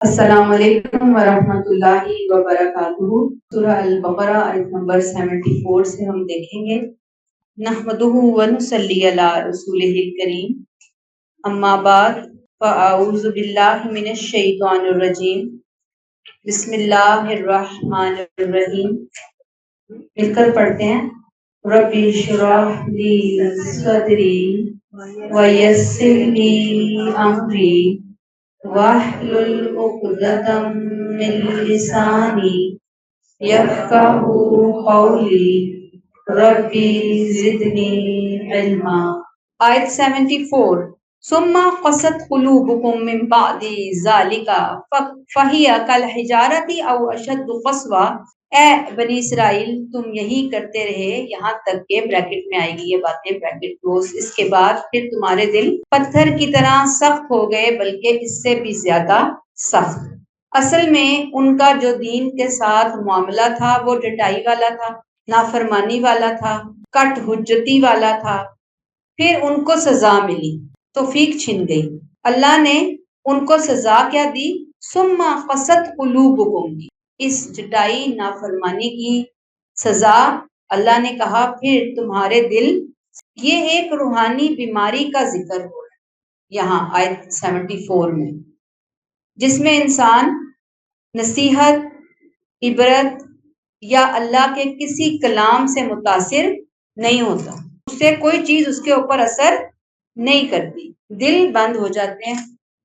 السلام علیکم ورحمۃ اللہ وبرکاتہ۔ سورہ البقرہ آیت نمبر 74 سے ہم دیکھیں گے۔ نحمدہ ونصلی علی رسولہ الکریم، اما بعد فاعوذ باللہ من الشیطان الرجیم، بسم اللہ الرحمن الرحیم۔ مل کر پڑھتے ہیں۔ رب اشرح لی صدری ویسر لی امری واحلل عقدۃ من لسانی یفقہوا قولی ربی زدنی علما۔ آیت 74۔ ثم قست قلوبکم من بعد ذالک فہی کالحجارۃ او اشد قسوۃ۔ اے بنی اسرائیل تم یہی کرتے رہے یہاں تک کہ بریکٹ میں آئے گی یہ باتیں، بریکٹ کلوز۔ اس کے بعد پھر تمہارے دل پتھر کی طرح سخت ہو گئے، بلکہ اس سے بھی زیادہ سخت۔ اصل میں ان کا جو دین کے ساتھ معاملہ تھا وہ ڈٹائی والا تھا، نافرمانی والا تھا، کٹ حجتی والا تھا۔ پھر ان کو سزا ملی، توفیق چھن گئی۔ اللہ نے ان کو سزا کیا دی؟ ثم قست قلوبکم دی، اس جٹائی نافرمانی کی سزا اللہ نے کہا پھر تمہارے دل۔ یہ ایک روحانی بیماری کا ذکر ہو رہا ہے یہاں آیت 74 میں، جس میں انسان نصیحت، عبرت یا اللہ کے کسی کلام سے متاثر نہیں ہوتا، اس سے کوئی چیز اس کے اوپر اثر نہیں کرتی، دل بند ہو جاتے ہیں،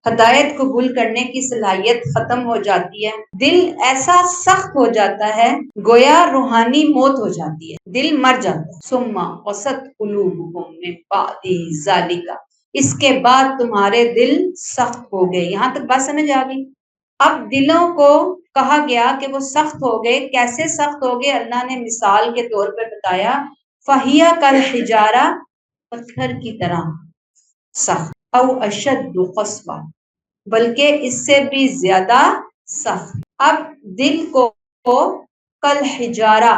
ہدایت قبول کرنے کی صلاحیت ختم ہو جاتی ہے، دل ایسا سخت ہو جاتا ہے گویا روحانی موت ہو جاتی ہے، دل مر جاتا ہے۔ ثم قست قلوبکم من بعد ذالک، اس کے بعد تمہارے دل سخت ہو گئے۔ یہاں تک بات سمجھ آ گئی؟ اب دلوں کو کہا گیا کہ وہ سخت ہو گئے۔ کیسے سخت ہو گئے؟ اللہ نے مثال کے طور پہ بتایا، فہیا کالحجارہ، پتھر کی طرح سخت، او اشد قسوہ، بلکہ اس سے بھی زیادہ سخت۔ اب دل کو کالحجارہ،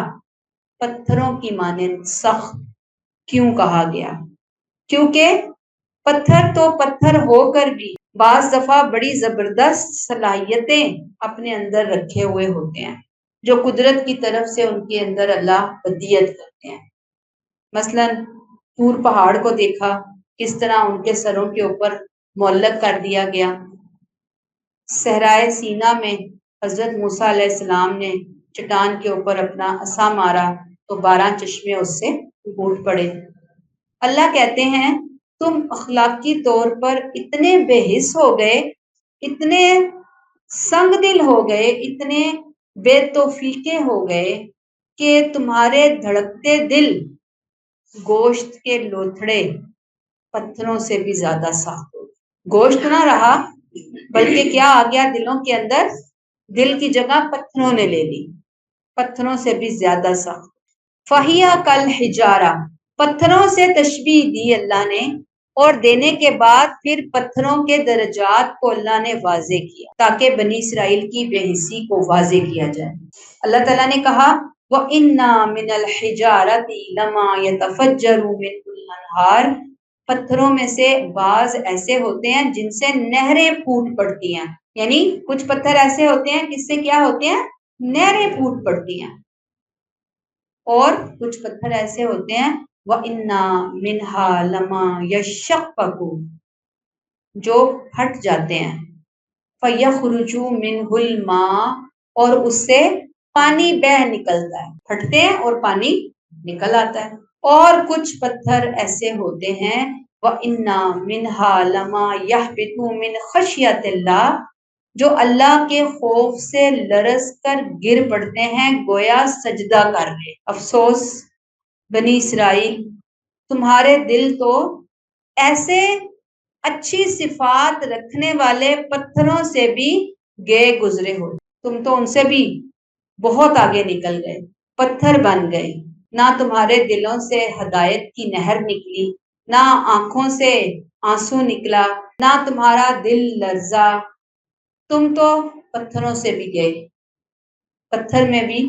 پتھروں کی مانند سخت کیوں کہا گیا؟ کیونکہ پتھر تو پتھر ہو کر بھی بعض دفعہ بڑی زبردست صلاحیتیں اپنے اندر رکھے ہوئے ہوتے ہیں، جو قدرت کی طرف سے ان کے اندر اللہ ہدیت کرتے ہیں۔ مثلا طور پہاڑ کو دیکھا، کس طرح ان کے سروں کے اوپر معلق کر دیا گیا۔ صحرائے سینا میں حضرت موسیٰ علیہ السلام نے چٹان کے اوپر اپنا عصا مارا تو 12 چشمے اس سے پھوٹ پڑے۔ اللہ کہتے ہیں تم اخلاقی طور پر اتنے بے حس ہو گئے، اتنے سنگ دل ہو گئے، اتنے بے توفیقے ہو گئے کہ تمہارے دھڑکتے دل گوشت کے لوتھڑے پتھروں سے بھی زیادہ سخت ہو۔ گوشت نہ رہا بلکہ کیا آ گیا دلوں کے اندر؟ دل کی جگہ پتھروں نے لے لی، پتھروں سے بھی زیادہ سخت۔ فہیا کالحجارہ، پتھروں سے تشبیہ دی اللہ نے، اور دینے کے بعد پھر پتھروں کے درجات کو اللہ نے واضح کیا تاکہ بنی اسرائیل کی بے حسی کو واضح کیا جائے۔ اللہ تعالیٰ نے کہا وَإِنَّا مِنَ الْحِجَارَةِ لَمَا يَتَفَجَّرُ مِنْهُ الْأَنْهَارُ، پتھروں میں سے بعض ایسے ہوتے ہیں جن سے نہریں پھوٹ پڑتی ہیں، یعنی کچھ پتھر ایسے ہوتے ہیں جس سے کیا ہوتے ہیں؟ نہریں پھوٹ پڑتی ہیں، اور کچھ پتھر ایسے ہوتے ہیں وَإِنَّا مِنْهَا لَمَا يَشَّقَّقُ، جو پھٹ جاتے ہیں، فَيَخْرُجُ مِنْهُ الْمَاءُ، اور اس سے پانی بہہ نکلتا ہے، پھٹتے ہیں اور پانی نکل آتا ہے۔ اور کچھ پتھر ایسے ہوتے ہیں وَإِنَّا مِنْهَا لَمَا يَهْبِطُ مِنْ خَشْيَةِ اللَّهِ، جو اللہ کے خوف سے لرز کر گر پڑتے ہیں گویا سجدہ کر رہے۔ افسوس بنی اسرائیل، تمہارے دل تو ایسے اچھی صفات رکھنے والے پتھروں سے بھی گئے گزرے ہو، تم تو ان سے بھی بہت آگے نکل گئے، پتھر بن گئے۔ نہ تمہارے دلوں سے ہدایت کی نہر نکلی، نہ آنکھوں سے آنسو نکلا، نہ تمہارا دل لرزا، تم تو پتھروں سے بھی گئے۔ پتھر میں بھی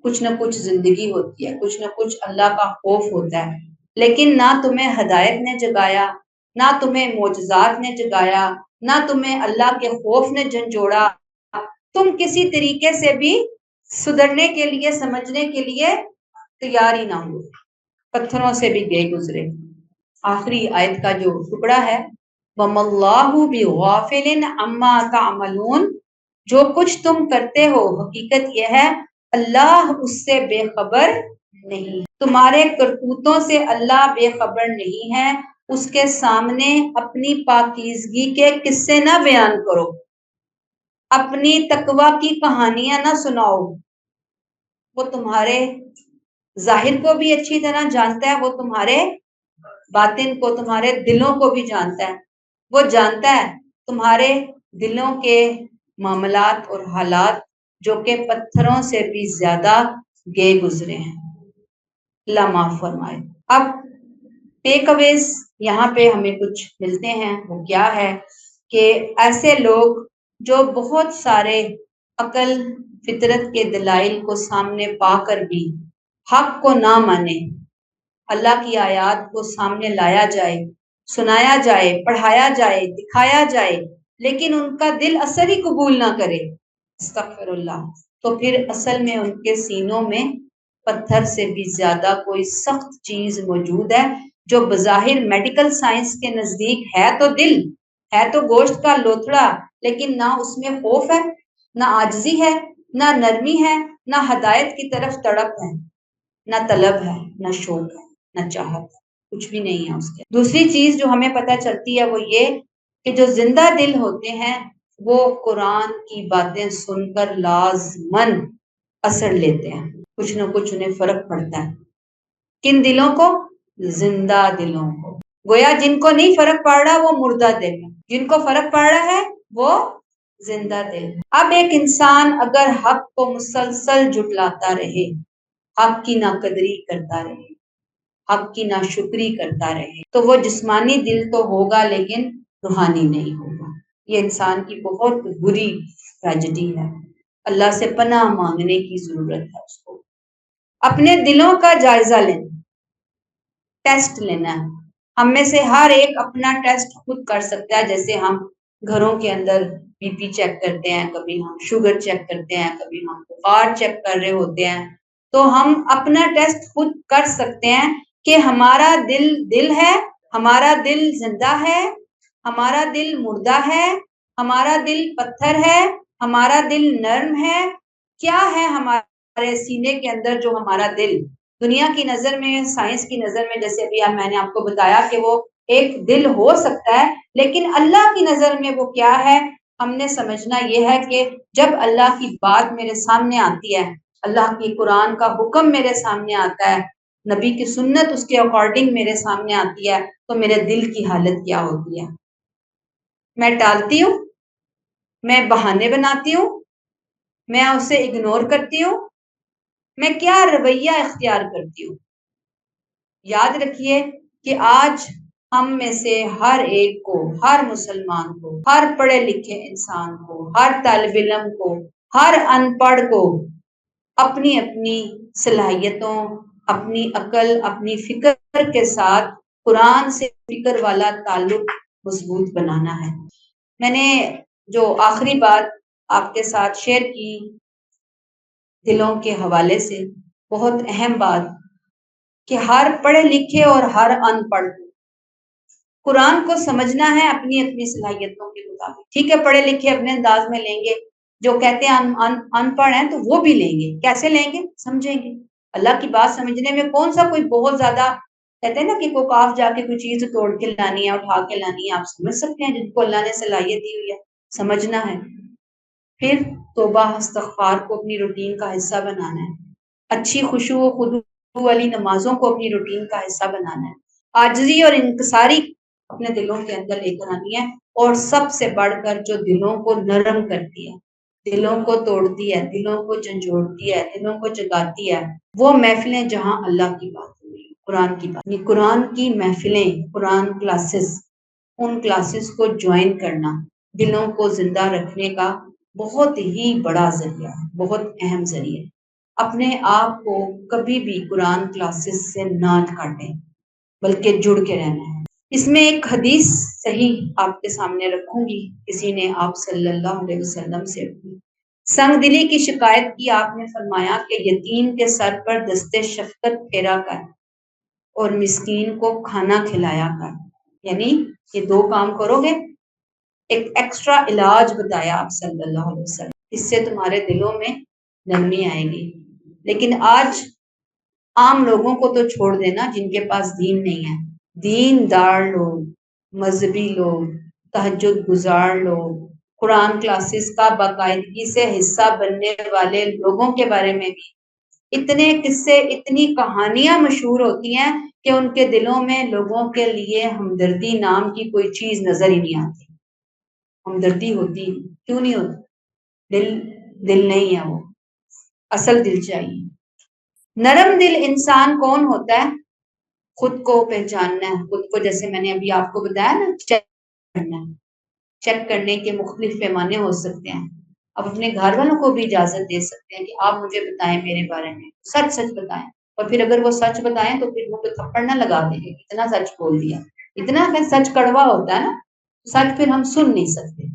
کچھ نہ کچھ زندگی ہوتی ہے، کچھ نہ کچھ اللہ کا خوف ہوتا ہے، لیکن نہ تمہیں ہدایت نے جگایا، نہ تمہیں معجزات نے جگایا، نہ تمہیں اللہ کے خوف نے جھنجھوڑا، تم کسی طریقے سے بھی سدھرنے کے لیے سمجھنے کے لیے تیار ہی نہ ہو، پتھروں سے بھی گئے گزرے۔ آخری آیت کا جو ٹکڑا ہے وَمَا اللَّهُ بِغَافِلٍ عَمَّا تَعْمَلُونَ، جو کچھ تم کرتے ہو حقیقت یہ ہے اللہ اس سے بے خبر نہیں، تمہارے کرتوتوں سے اللہ بے خبر نہیں ہے۔ اس کے سامنے اپنی پاکیزگی کے قصے نہ بیان کرو، اپنی تقوی کی کہانیاں نہ سناؤ، وہ تمہارے ظاہر کو بھی اچھی طرح جانتا ہے، وہ تمہارے باطن کو، تمہارے دلوں کو بھی جانتا ہے، وہ جانتا ہے تمہارے دلوں کے معاملات اور حالات جو کہ پتھروں سے بھی زیادہ گئے گزرے ہیں۔ اللہ معاف فرمائے۔ اب ٹیک اویز یہاں پہ ہمیں کچھ ملتے ہیں، وہ کیا ہے کہ ایسے لوگ جو بہت سارے عقل فطرت کے دلائل کو سامنے پا کر بھی حق کو نہ مانے، اللہ کی آیات کو سامنے لایا جائے، سنایا جائے، پڑھایا جائے، دکھایا جائے، لیکن ان کا دل اثر ہی قبول نہ کرے، استغفر اللہ، تو پھر اصل میں ان کے سینوں میں پتھر سے بھی زیادہ کوئی سخت چیز موجود ہے، جو بظاہر میڈیکل سائنس کے نزدیک ہے تو دل ہے، تو گوشت کا لوتھڑا، لیکن نہ اس میں خوف ہے، نہ عاجزی ہے، نہ نرمی ہے، نہ ہدایت کی طرف تڑپ ہے، نہ طلب ہے، نہ شوق ہے، نہ چاہت ہے، کچھ بھی نہیں ہے اس کے۔ دوسری چیز جو ہمیں پتہ چلتی ہے وہ یہ کہ جو زندہ دل ہوتے ہیں وہ قرآن کی باتیں سن کر لازماً اثر لیتے ہیں، کچھ نہ کچھ انہیں فرق پڑتا ہے۔ کن دلوں کو؟ زندہ دلوں کو۔ گویا جن کو نہیں فرق پڑ رہا وہ مردہ دل ہے، جن کو فرق پڑ رہا ہے وہ زندہ دل ہے۔ اب ایک انسان اگر حق کو مسلسل جھٹلاتا رہے، حق کی ناقدری کرتا رہے، حق کی ناشکری کرتا رہے، تو وہ جسمانی دل تو ہوگا لیکن روحانی نہیں ہوگا۔ یہ انسان کی بہت بری ٹریجڈی ہے، اللہ سے پناہ مانگنے کی ضرورت ہے اس کو۔ اپنے دلوں کا جائزہ لینا، ٹیسٹ لینا ہے۔ ہم میں سے ہر ایک اپنا ٹیسٹ خود کر سکتا ہے، جیسے ہم گھروں کے اندر بی پی چیک کرتے ہیں، کبھی ہم شوگر چیک کرتے ہیں، کبھی ہم بخار چیک کر رہے ہوتے ہیں، تو ہم اپنا ٹیسٹ خود کر سکتے ہیں کہ ہمارا دل ہے، ہمارا دل زندہ ہے، ہمارا دل مردہ ہے، ہمارا دل پتھر ہے، ہمارا دل نرم ہے، کیا ہے ہمارے سینے کے اندر جو ہمارا دل دنیا کی نظر میں، سائنس کی نظر میں، جیسے ابھی میں نے آپ کو بتایا کہ وہ ایک دل ہو سکتا ہے، لیکن اللہ کی نظر میں وہ کیا ہے؟ ہم نے سمجھنا یہ ہے کہ جب اللہ کی بات میرے سامنے آتی ہے، اللہ کی قرآن کا حکم میرے سامنے آتا ہے، نبی کی سنت اس کے اکارڈنگ میرے سامنے آتی ہے، تو میرے دل کی حالت کیا ہوتی ہے؟ میں ٹالتی ہوں، میں بہانے بناتی ہوں، میں اسے اگنور کرتی ہوں، میں کیا رویہ اختیار کرتی ہوں؟ یاد رکھیے کہ آج ہم میں سے ہر ایک کو، ہر مسلمان کو، ہر پڑھے لکھے انسان کو، ہر طالب علم کو، ہر ان پڑھ کو اپنی اپنی صلاحیتوں، اپنی عقل، اپنی فکر کے ساتھ قرآن سے فکر والا تعلق مضبوط بنانا ہے۔ میں نے جو آخری بات آپ کے ساتھ شیئر کی دلوں کے حوالے سے، بہت اہم بات کہ ہر پڑھے لکھے اور ہر ان پڑھ قرآن کو سمجھنا ہے اپنی اپنی صلاحیتوں کے مطابق۔ ٹھیک ہے، پڑھے لکھے اپنے انداز میں لیں گے، جو کہتے ہیں ان پڑھ ہیں تو وہ بھی لیں گے، کیسے لیں گے؟ سمجھیں گے۔ اللہ کی بات سمجھنے میں کون سا کوئی بہت زیادہ، کہتے ہیں نا کہ کوئی کاف جا کے کوئی چیز توڑ کے لانی ہے، اٹھا کے لانی ہے، آپ سمجھ سکتے ہیں جن کو اللہ نے صلاحیت دی ہوئی ہے، سمجھنا ہے۔ پھر توبہ استغفار کو اپنی روٹین کا حصہ بنانا ہے، اچھی خشوع و خضوع والی نمازوں کو اپنی روٹین کا حصہ بنانا ہے، عاجزی اور انکساری اپنے دلوں کے اندر لے کر آنی ہے، اور سب سے بڑھ کر جو دلوں کو نرم کرتی ہے، دلوں کو توڑتی ہے، دلوں کو جھنجھوڑتی ہے، دلوں کو جگاتی ہے، وہ محفلیں جہاں اللہ کی بات ہوئی، قرآن کی بات، یہ قرآن کی محفلیں، قرآن کلاسز، ان کلاسز کو جوائن کرنا دلوں کو زندہ رکھنے کا بہت ہی بڑا ذریعہ ہے، بہت اہم ذریعہ ہے۔ اپنے آپ کو کبھی بھی قرآن کلاسز سے نہ کاٹیں، بلکہ جڑ کے رہنا ہے۔ اس میں ایک حدیث صحیح آپ کے سامنے رکھوں گی، کسی نے آپ صلی اللہ علیہ وسلم سے سنگ دلی کی شکایت کی آپ نے، فرمایا کہ یتیم کے سر پر دستے شفقت پھیرا کر اور مسکین کو کھانا کھلایا کر، یعنی یہ دو کام کرو گے، ایک ایکسٹرا علاج بتایا آپ صلی اللہ علیہ وسلم، اس سے تمہارے دلوں میں نرمی آئے گی۔ لیکن آج عام لوگوں کو تو چھوڑ دینا جن کے پاس دین نہیں ہے، دین دار لوگ، مذہبی لوگ، تہجد گزار لوگ، قرآن کلاسز کا باقاعدگی سے حصہ بننے والے لوگوں کے بارے میں بھی اتنے قصے، اتنی کہانیاں مشہور ہوتی ہیں کہ ان کے دلوں میں لوگوں کے لیے ہمدردی نام کی کوئی چیز نظر ہی نہیں آتی۔ ہمدردی ہوتی کیوں نہیں ہوتی؟ دل نہیں ہے، وہ اصل دل چاہیے۔ نرم دل انسان کون ہوتا ہے؟ خود کو پہچاننا ہے، خود کو جیسے میں نے ابھی آپ کو بتایا نا، چیک کرنا ہے۔ چیک کرنے کے مختلف پیمانے ہو سکتے ہیں۔ آپ اپنے گھر والوں کو بھی اجازت دے سکتے ہیں کہ آپ مجھے بتائیں میرے بارے میں، سچ سچ بتائیں، اور پھر اگر وہ سچ بتائیں تو پھر وہ تھپڑ نہ لگا دیں گے اتنا سچ بول دیا، اتنا سچ کڑوا ہوتا ہے نا، سچ پھر ہم سن نہیں سکتے،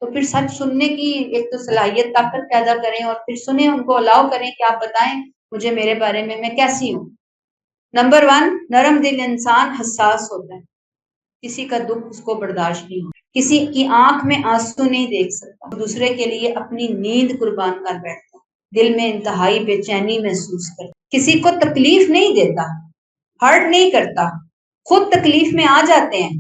تو پھر سچ سننے کی ایک تو صلاحیت طاقت پیدا کریں، اور پھر سنیں، ان کو الاؤ کریں کہ آپ بتائیں مجھے میرے بارے میں کیسی ہوں۔ نمبر 1، نرم دل انسان حساس ہوتا ہے، کسی کا دکھ اس کو برداشت نہیں ہوتا، کسی کی آنکھ میں آنسو نہیں دیکھ سکتا، دوسرے کے لیے اپنی نیند قربان کر بیٹھتا، دل میں انتہائی بے چینی محسوس کرتا، کسی کو تکلیف نہیں دیتا، ہرٹ نہیں کرتا، خود تکلیف میں آ جاتے ہیں،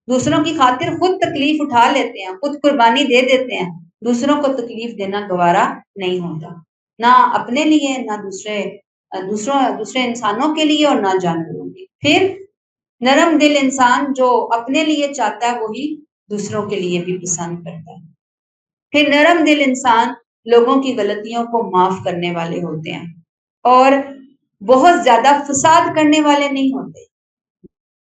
دوسروں کی خاطر خود تکلیف اٹھا لیتے ہیں، خود قربانی دے دیتے ہیں، دوسروں کو تکلیف دینا گوارا نہیں ہوتا، نہ اپنے لیے، نہ دوسرے انسانوں کے لیے، اور نہ جانوروں کے۔ پھر نرم دل انسان جو اپنے لیے چاہتا ہے وہی دوسروں کے لیے بھی پسند کرتا ہے۔ پھر نرم دل انسان لوگوں کی غلطیوں کو معاف کرنے والے ہوتے ہیں، اور بہت زیادہ فساد کرنے والے نہیں ہوتے،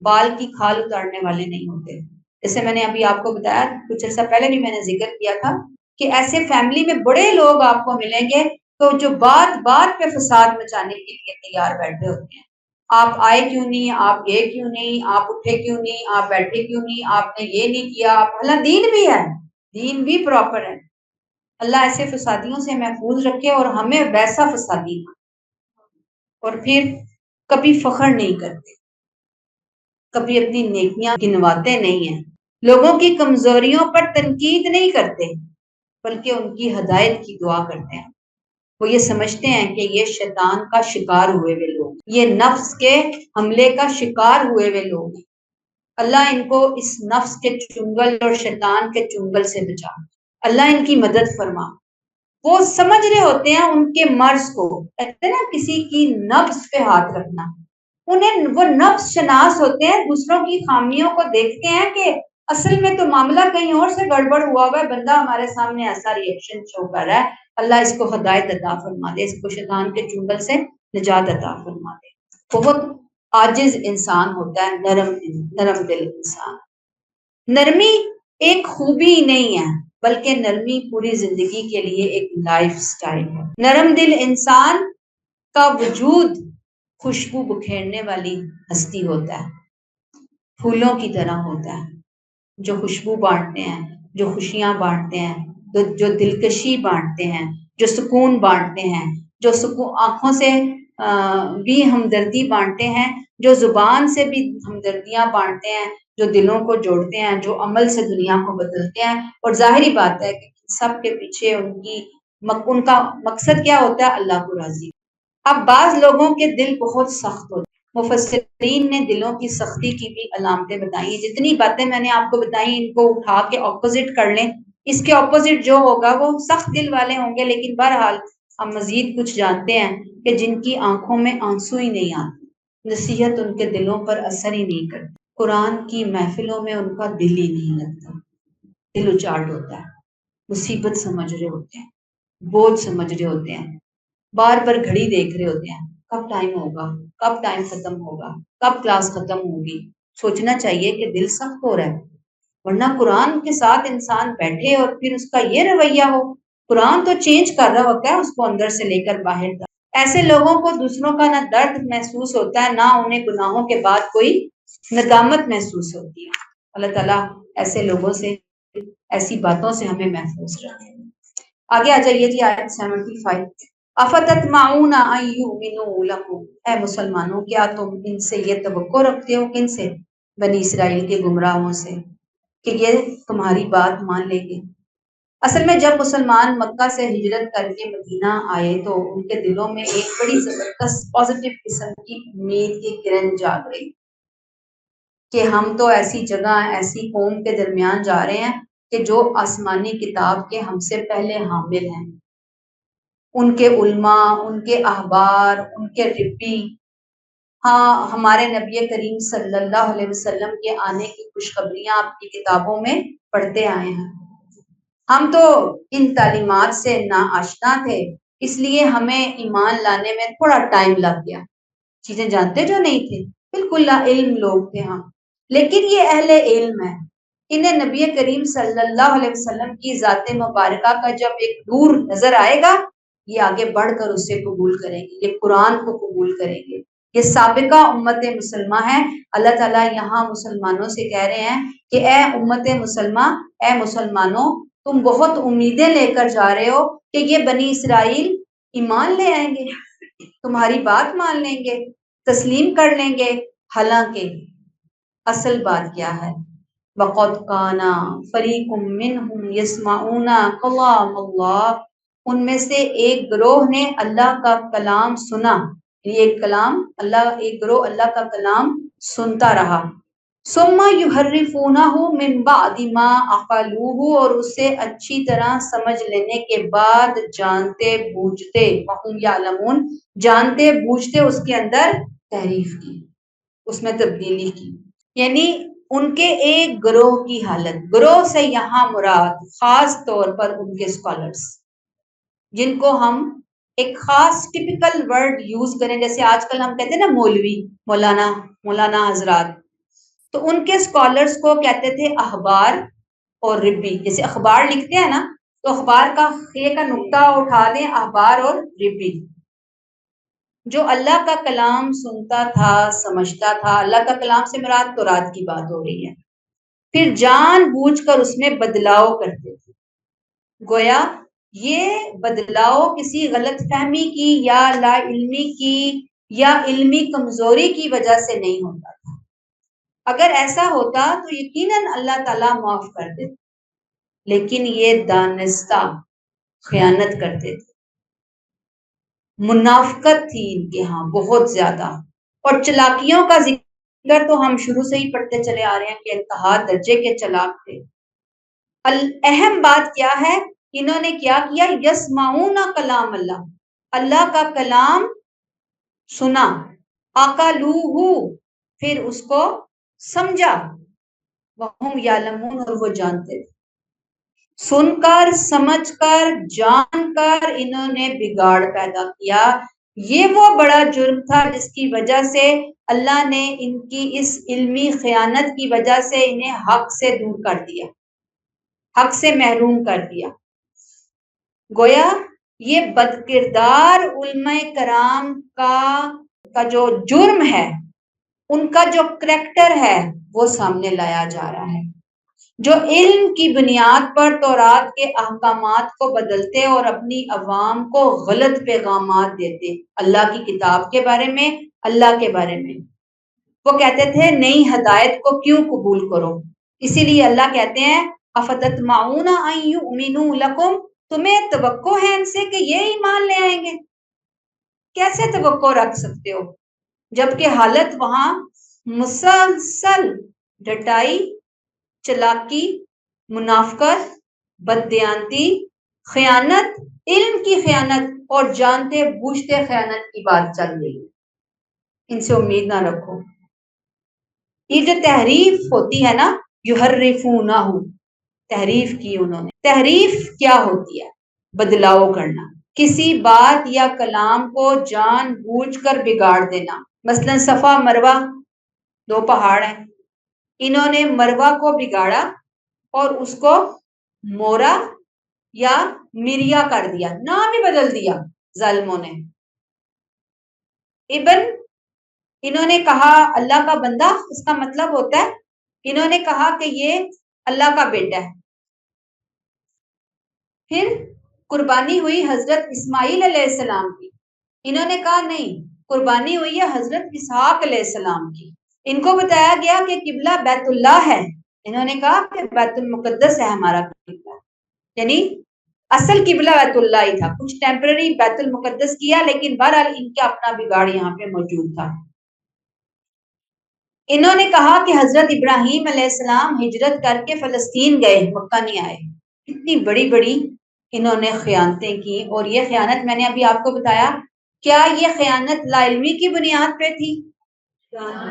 بال کی کھال اتارنے والے نہیں ہوتے۔ جیسے میں نے ابھی آپ کو بتایا، کچھ عرصہ پہلے بھی میں نے ذکر کیا تھا کہ ایسے فیملی میں بڑے لوگ آپ کو ملیں گے تو جو بات بات پہ فساد مچانے کے لیے تیار بیٹھے ہوتے ہیں، آپ آئے کیوں نہیں، آپ گئے کیوں نہیں، آپ اٹھے کیوں نہیں، آپ بیٹھے کیوں نہیں، آپ نے یہ نہیں کیا، اللہ دین بھی ہے، دین بھی پراپر ہے۔ اللہ ایسے فسادیوں سے محفوظ رکھے اور ہمیں ویسا فسادی نہ۔ اور پھر کبھی فخر نہیں کرتے، کبھی اپنی نیکیاں گنواتے نہیں ہیں، لوگوں کی کمزوریوں پر تنقید نہیں کرتے بلکہ ان کی ہدایت کی دعا کرتے ہیں۔ وہ یہ سمجھتے ہیں کہ یہ شیطان کا شکار ہوئے ہوئے لوگ، یہ نفس کے حملے کا شکار ہوئے ہوئے لوگ ہیں، اللہ ان کو اس نفس کے چنگل اور شیطان کے چنگل سے بچا، اللہ ان کی مدد فرما۔ وہ سمجھ رہے ہوتے ہیں ان کے مرض کو، کہتے ہیں نا کسی کی نفس پہ ہاتھ رکھنا، انہیں وہ نفس شناس ہوتے ہیں، دوسروں کی خامیوں کو دیکھتے ہیں کہ اصل میں تو معاملہ کہیں اور سے گڑبڑ ہوا ہوا ہے، بندہ ہمارے سامنے ایسا ریئیکشن شو کر رہا ہے، اللہ اس کو ہدایت عطا فرما دے، اس کو شیطان کے چنگل سے نجات عطا فرما دے۔ بہت عاجز انسان ہوتا ہے نرم دل انسان۔ نرمی ایک خوبی نہیں ہے بلکہ نرمی پوری زندگی کے لیے ایک لائف سٹائل ہے۔ نرم دل انسان کا وجود خوشبو بکھیرنے والی ہستی ہوتا ہے، پھولوں کی طرح ہوتا ہے، جو خوشبو بانٹتے ہیں، جو خوشیاں بانٹتے ہیں، جو دلکشی بانٹتے ہیں، جو سکون بانٹتے ہیں، جو آنکھوں سے بھی ہمدردی بانٹتے ہیں، جو زبان سے بھی ہمدردیاں بانٹتے ہیں، جو دلوں کو جوڑتے ہیں، جو عمل سے دنیا کو بدلتے ہیں۔ اور ظاہری بات ہے کہ سب کے پیچھے ان کا مقصد کیا ہوتا ہے؟ اللہ کو راضی۔ اب بعض لوگوں کے دل بہت سخت ہوتے ہیں، مفسرین نے دلوں کی سختی کی بھی علامتیں بتائی ہیں، جتنی باتیں میں نے آپ کو بتائی ان کو اٹھا کے اپوزٹ کر لیں، اس کے اپوزٹ جو ہوگا وہ سخت دل والے ہوں گے۔ لیکن بہرحال ہم مزید کچھ جانتے ہیں کہ جن کی آنکھوں میں آنسو ہی نہیں آتے، نصیحت ان کے دلوں پر اثر ہی نہیں کرتی، قرآن کی محفلوں میں ان کا دل ہی نہیں لگتا، دل اچاٹ ہوتا ہے، مصیبت سمجھ رہے ہوتے ہیں، بوجھ سمجھ رہے ہوتے ہیں، بار بار گھڑی دیکھ رہے ہوتے ہیں، کب ٹائم ہوگا، کب ٹائم ختم ہوگا، کب کلاس ختم ہوگی۔ سوچنا چاہیے کہ دل سخت ہو رہا ہے، ورنہ قرآن کے ساتھ انسان بیٹھے اور پھر اس کا یہ رویہ ہو، قرآن تو چینج کر رہا ہوتا ہے اس کو اندر سے لے کر باہر تک۔ ایسے لوگوں کو دوسروں کا نہ درد محسوس ہوتا ہے، نہ انہیں گناہوں کے بعد کوئی ندامت محسوس ہوتی ہے۔ اللہ تعالیٰ ایسے لوگوں سے، ایسی باتوں سے ہمیں محفوظ رکھے۔ آگے آ جائیے جی آیت 75. افتطمعون ان یؤمنوا لکم، اے مسلمانوں کیا تم ان سے یہ توقع رکھتے ہو، کن سے؟ بنی اسرائیل کے گمراہوں سے، کہ یہ تمہاری بات مان لیں گے. اصل میں جب مسلمان مکہ سے ہجرت کر کے مدینہ آئے تو ان کے دلوں میں ایک بڑی زبردست پازیٹیو قسم کی امید کی کرن جاگ گئی کہ ہم تو ایسی جگہ ایسی قوم کے درمیان جا رہے ہیں کہ جو آسمانی کتاب کے ہم سے پہلے حامل ہیں. ان کے علماء، ان کے احبار، ان کے ربی، ہاں ہمارے نبی کریم صلی اللہ علیہ وسلم کے آنے کی خوشخبریاں آپ کی کتابوں میں پڑھتے آئے ہیں. ہم تو ان تعلیمات سے ناآشنا تھے، اس لیے ہمیں ایمان لانے میں تھوڑا ٹائم لگ گیا. چیزیں جانتے جو نہیں تھے، بالکل لا علم لوگ تھے ہم. لیکن یہ اہل علم ہے، انہیں نبی کریم صلی اللہ علیہ وسلم کی ذات مبارکہ کا جب ایک نور نظر آئے گا، یہ آگے بڑھ کر اسے قبول کریں گے، یہ قرآن کو قبول کریں گے. یہ سابقہ امت مسلمہ ہے. اللہ تعالیٰ یہاں مسلمانوں سے کہہ رہے ہیں کہ اے امت مسلمہ، اے مسلمانوں، تم بہت امیدیں لے کر جا رہے ہو کہ یہ بنی اسرائیل ایمان لے آئیں گے، تمہاری بات مان لیں گے، تسلیم کر لیں گے. حالانکہ اصل بات کیا ہے؟ وَقَدْ كَانَ فَرِيقٌ مِّنْهُمْ يَسْمَعُونَ كَلَامَ اللَّهِ، ان میں سے ایک گروہ نے اللہ کا کلام سنا. ایک گروہ اللہ کا کلام سنتا رہا. ثُمَّ يُحَرِّفُونَهُ مِن بَعْدِ مَا عَقَلُوهُ، اور اسے اچھی طرح سمجھ لینے کے بعد جانتے بوجھتے، وَهُمْ يَعْلَمُونَ، جانتے بوجھتے اس کے اندر تحریف کی، اس میں تبدیلی کی. یعنی ان کے ایک گروہ کی حالت، گروہ سے یہاں مراد خاص طور پر ان کے اسکالرس، جن کو ہم ایک خاص ٹپیکل ورڈ یوز کریں، جیسے آج کل ہم کہتے ہیں نا مولوی، مولانا حضرات، تو ان کے اسکالرس کو کہتے تھے احبار اور ربی. جیسے اخبار لکھتے ہیں نا، تو اخبار کا خے کا نقطہ اٹھا دیں، احبار اور ربی. جو اللہ کا کلام سنتا تھا، سمجھتا تھا، اللہ کا کلام سے مراد تورات کی بات ہو رہی ہے، پھر جان بوجھ کر اس میں بدلاؤ کرتے تھے. گویا یہ بدلاؤ کسی غلط فہمی کی یا لا علمی کی یا علمی کمزوری کی وجہ سے نہیں ہوتا تھا. اگر ایسا ہوتا تو یقیناً اللہ تعالیٰ معاف کر دیتے، لیکن یہ دانستہ خیانت کرتے تھے. منافقت تھی ان کے ہاں بہت زیادہ، اور چلاکیوں کا ذکر تو ہم شروع سے ہی پڑھتے چلے آ رہے ہیں کہ انتہا درجے کے چلاک تھے. اہم بات کیا ہے؟ انہوں نے کیا کیا؟ یسمعون کلام اللہ، اللہ کا کلام سنا، عقلوہ، پھر اس کو سمجھا، وہم یعلمون، اور وہ جانتے تھے. سن کر، سمجھ کر، جان کر انہوں نے بگاڑ پیدا کیا. یہ وہ بڑا جرم تھا جس کی وجہ سے اللہ نے ان کی اس علمی خیانت کی وجہ سے انہیں حق سے دور کر دیا، حق سے محروم کر دیا. گویا یہ بد کردار علماء کرام کا جو جرم ہے، ان کا جو کریکٹر ہے، وہ سامنے لایا جا رہا ہے. جو علم کی بنیاد پر تورات کے احکامات کو بدلتے اور اپنی عوام کو غلط پیغامات دیتے اللہ کی کتاب کے بارے میں، اللہ کے بارے میں. وہ کہتے تھے نئی ہدایت کو کیوں قبول کرو. اسی لیے اللہ کہتے ہیں افتطمعون ان یؤمنوا لکم، تمہیں توقع ہے ان سے کہ یہ ایمان لے آئیں گے. کیسے توقع رکھ سکتے ہو جبکہ حالت وہاں مسلسل ڈٹائی، چلاکی، منافقت، بددیانتی، خیانت، علم کی خیانت اور جانتے بوجھتے خیانت کی بات چل رہی ہے. ان سے امید نہ رکھو. یہ جو تحریف ہوتی ہے نا، یحرفونہ، تحریف کی انہوں نے. تحریف کیا ہوتی ہے؟ بدلاؤ کرنا، کسی بات یا کلام کو جان بوجھ کر بگاڑ دینا. مثلا صفا مروہ دو پہاڑ ہیں، انہوں نے مروہ کو بگاڑا اور اس کو مورا یا مریا کر دیا، نام ہی بدل دیا ظالموں نے. انہوں نے کہا اللہ کا بندہ، اس کا مطلب ہوتا ہے انہوں نے کہا کہ یہ اللہ کا بیٹا ہے. پھر قربانی ہوئی حضرت اسماعیل علیہ السلام کی، انہوں نے کہا نہیں، قربانی ہوئی ہے حضرت اسحاق علیہ السلام کی۔ ان کو بتایا گیا کہ قبلہ بیت اللہ ہے، انہوں نے کہا کہ بیت المقدس ہے ہمارا قبلہ، یعنی اصل قبلہ بیت اللہ ہی تھا، کچھ ٹیمپرری بیت المقدس کیا، لیکن بہرحال ان کا اپنا بگاڑ یہاں پہ موجود تھا۔ انہوں نے کہا کہ حضرت ابراہیم علیہ السلام ہجرت کر کے فلسطین گئے، مکہ نہیں آئے۔ اتنی بڑی بڑی انہوں نے خیانتیں کی، اور یہ خیانت میں نے ابھی آپ کو بتایا، کیا یہ خیانت لا علمی کی بنیاد پہ تھی؟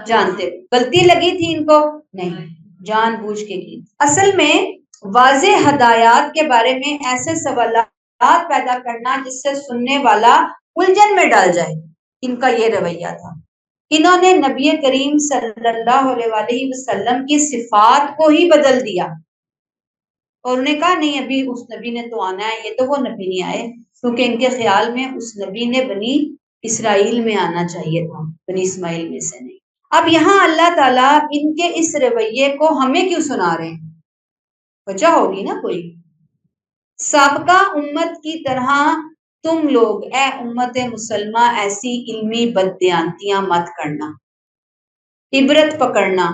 جانتے غلطی لگی تھی ان کو؟ نہیں، جان بوجھ کے کی۔ اصل میں واضح ہدایات کے بارے میں ایسے سوالات پیدا کرنا جس سے سننے والا الجھن میں ڈال جائے، ان کا یہ رویہ تھا۔ انہوں نے نبی کریم صلی اللہ علیہ وسلم کی صفات کو ہی بدل دیا، اور انہوں نے کہا نہیں ابھی اس نبی نے تو آنا ہے، یہ تو وہ نبی نہیں آئے، کیونکہ ان کے خیال میں اس نبی نے بنی اسرائیل میں آنا چاہیے تھا، بنی اسماعیل میں سے نہیں۔ اب یہاں اللہ تعالیٰ ان کے اس رویے کو ہمیں کیوں سنا رہے ہیں؟ وجہ ہوگی نا کوئی۔ سابقہ امت کی طرح تم لوگ اے امت مسلمہ ایسی علمی بددیانتیاں مت کرنا، عبرت پکڑنا،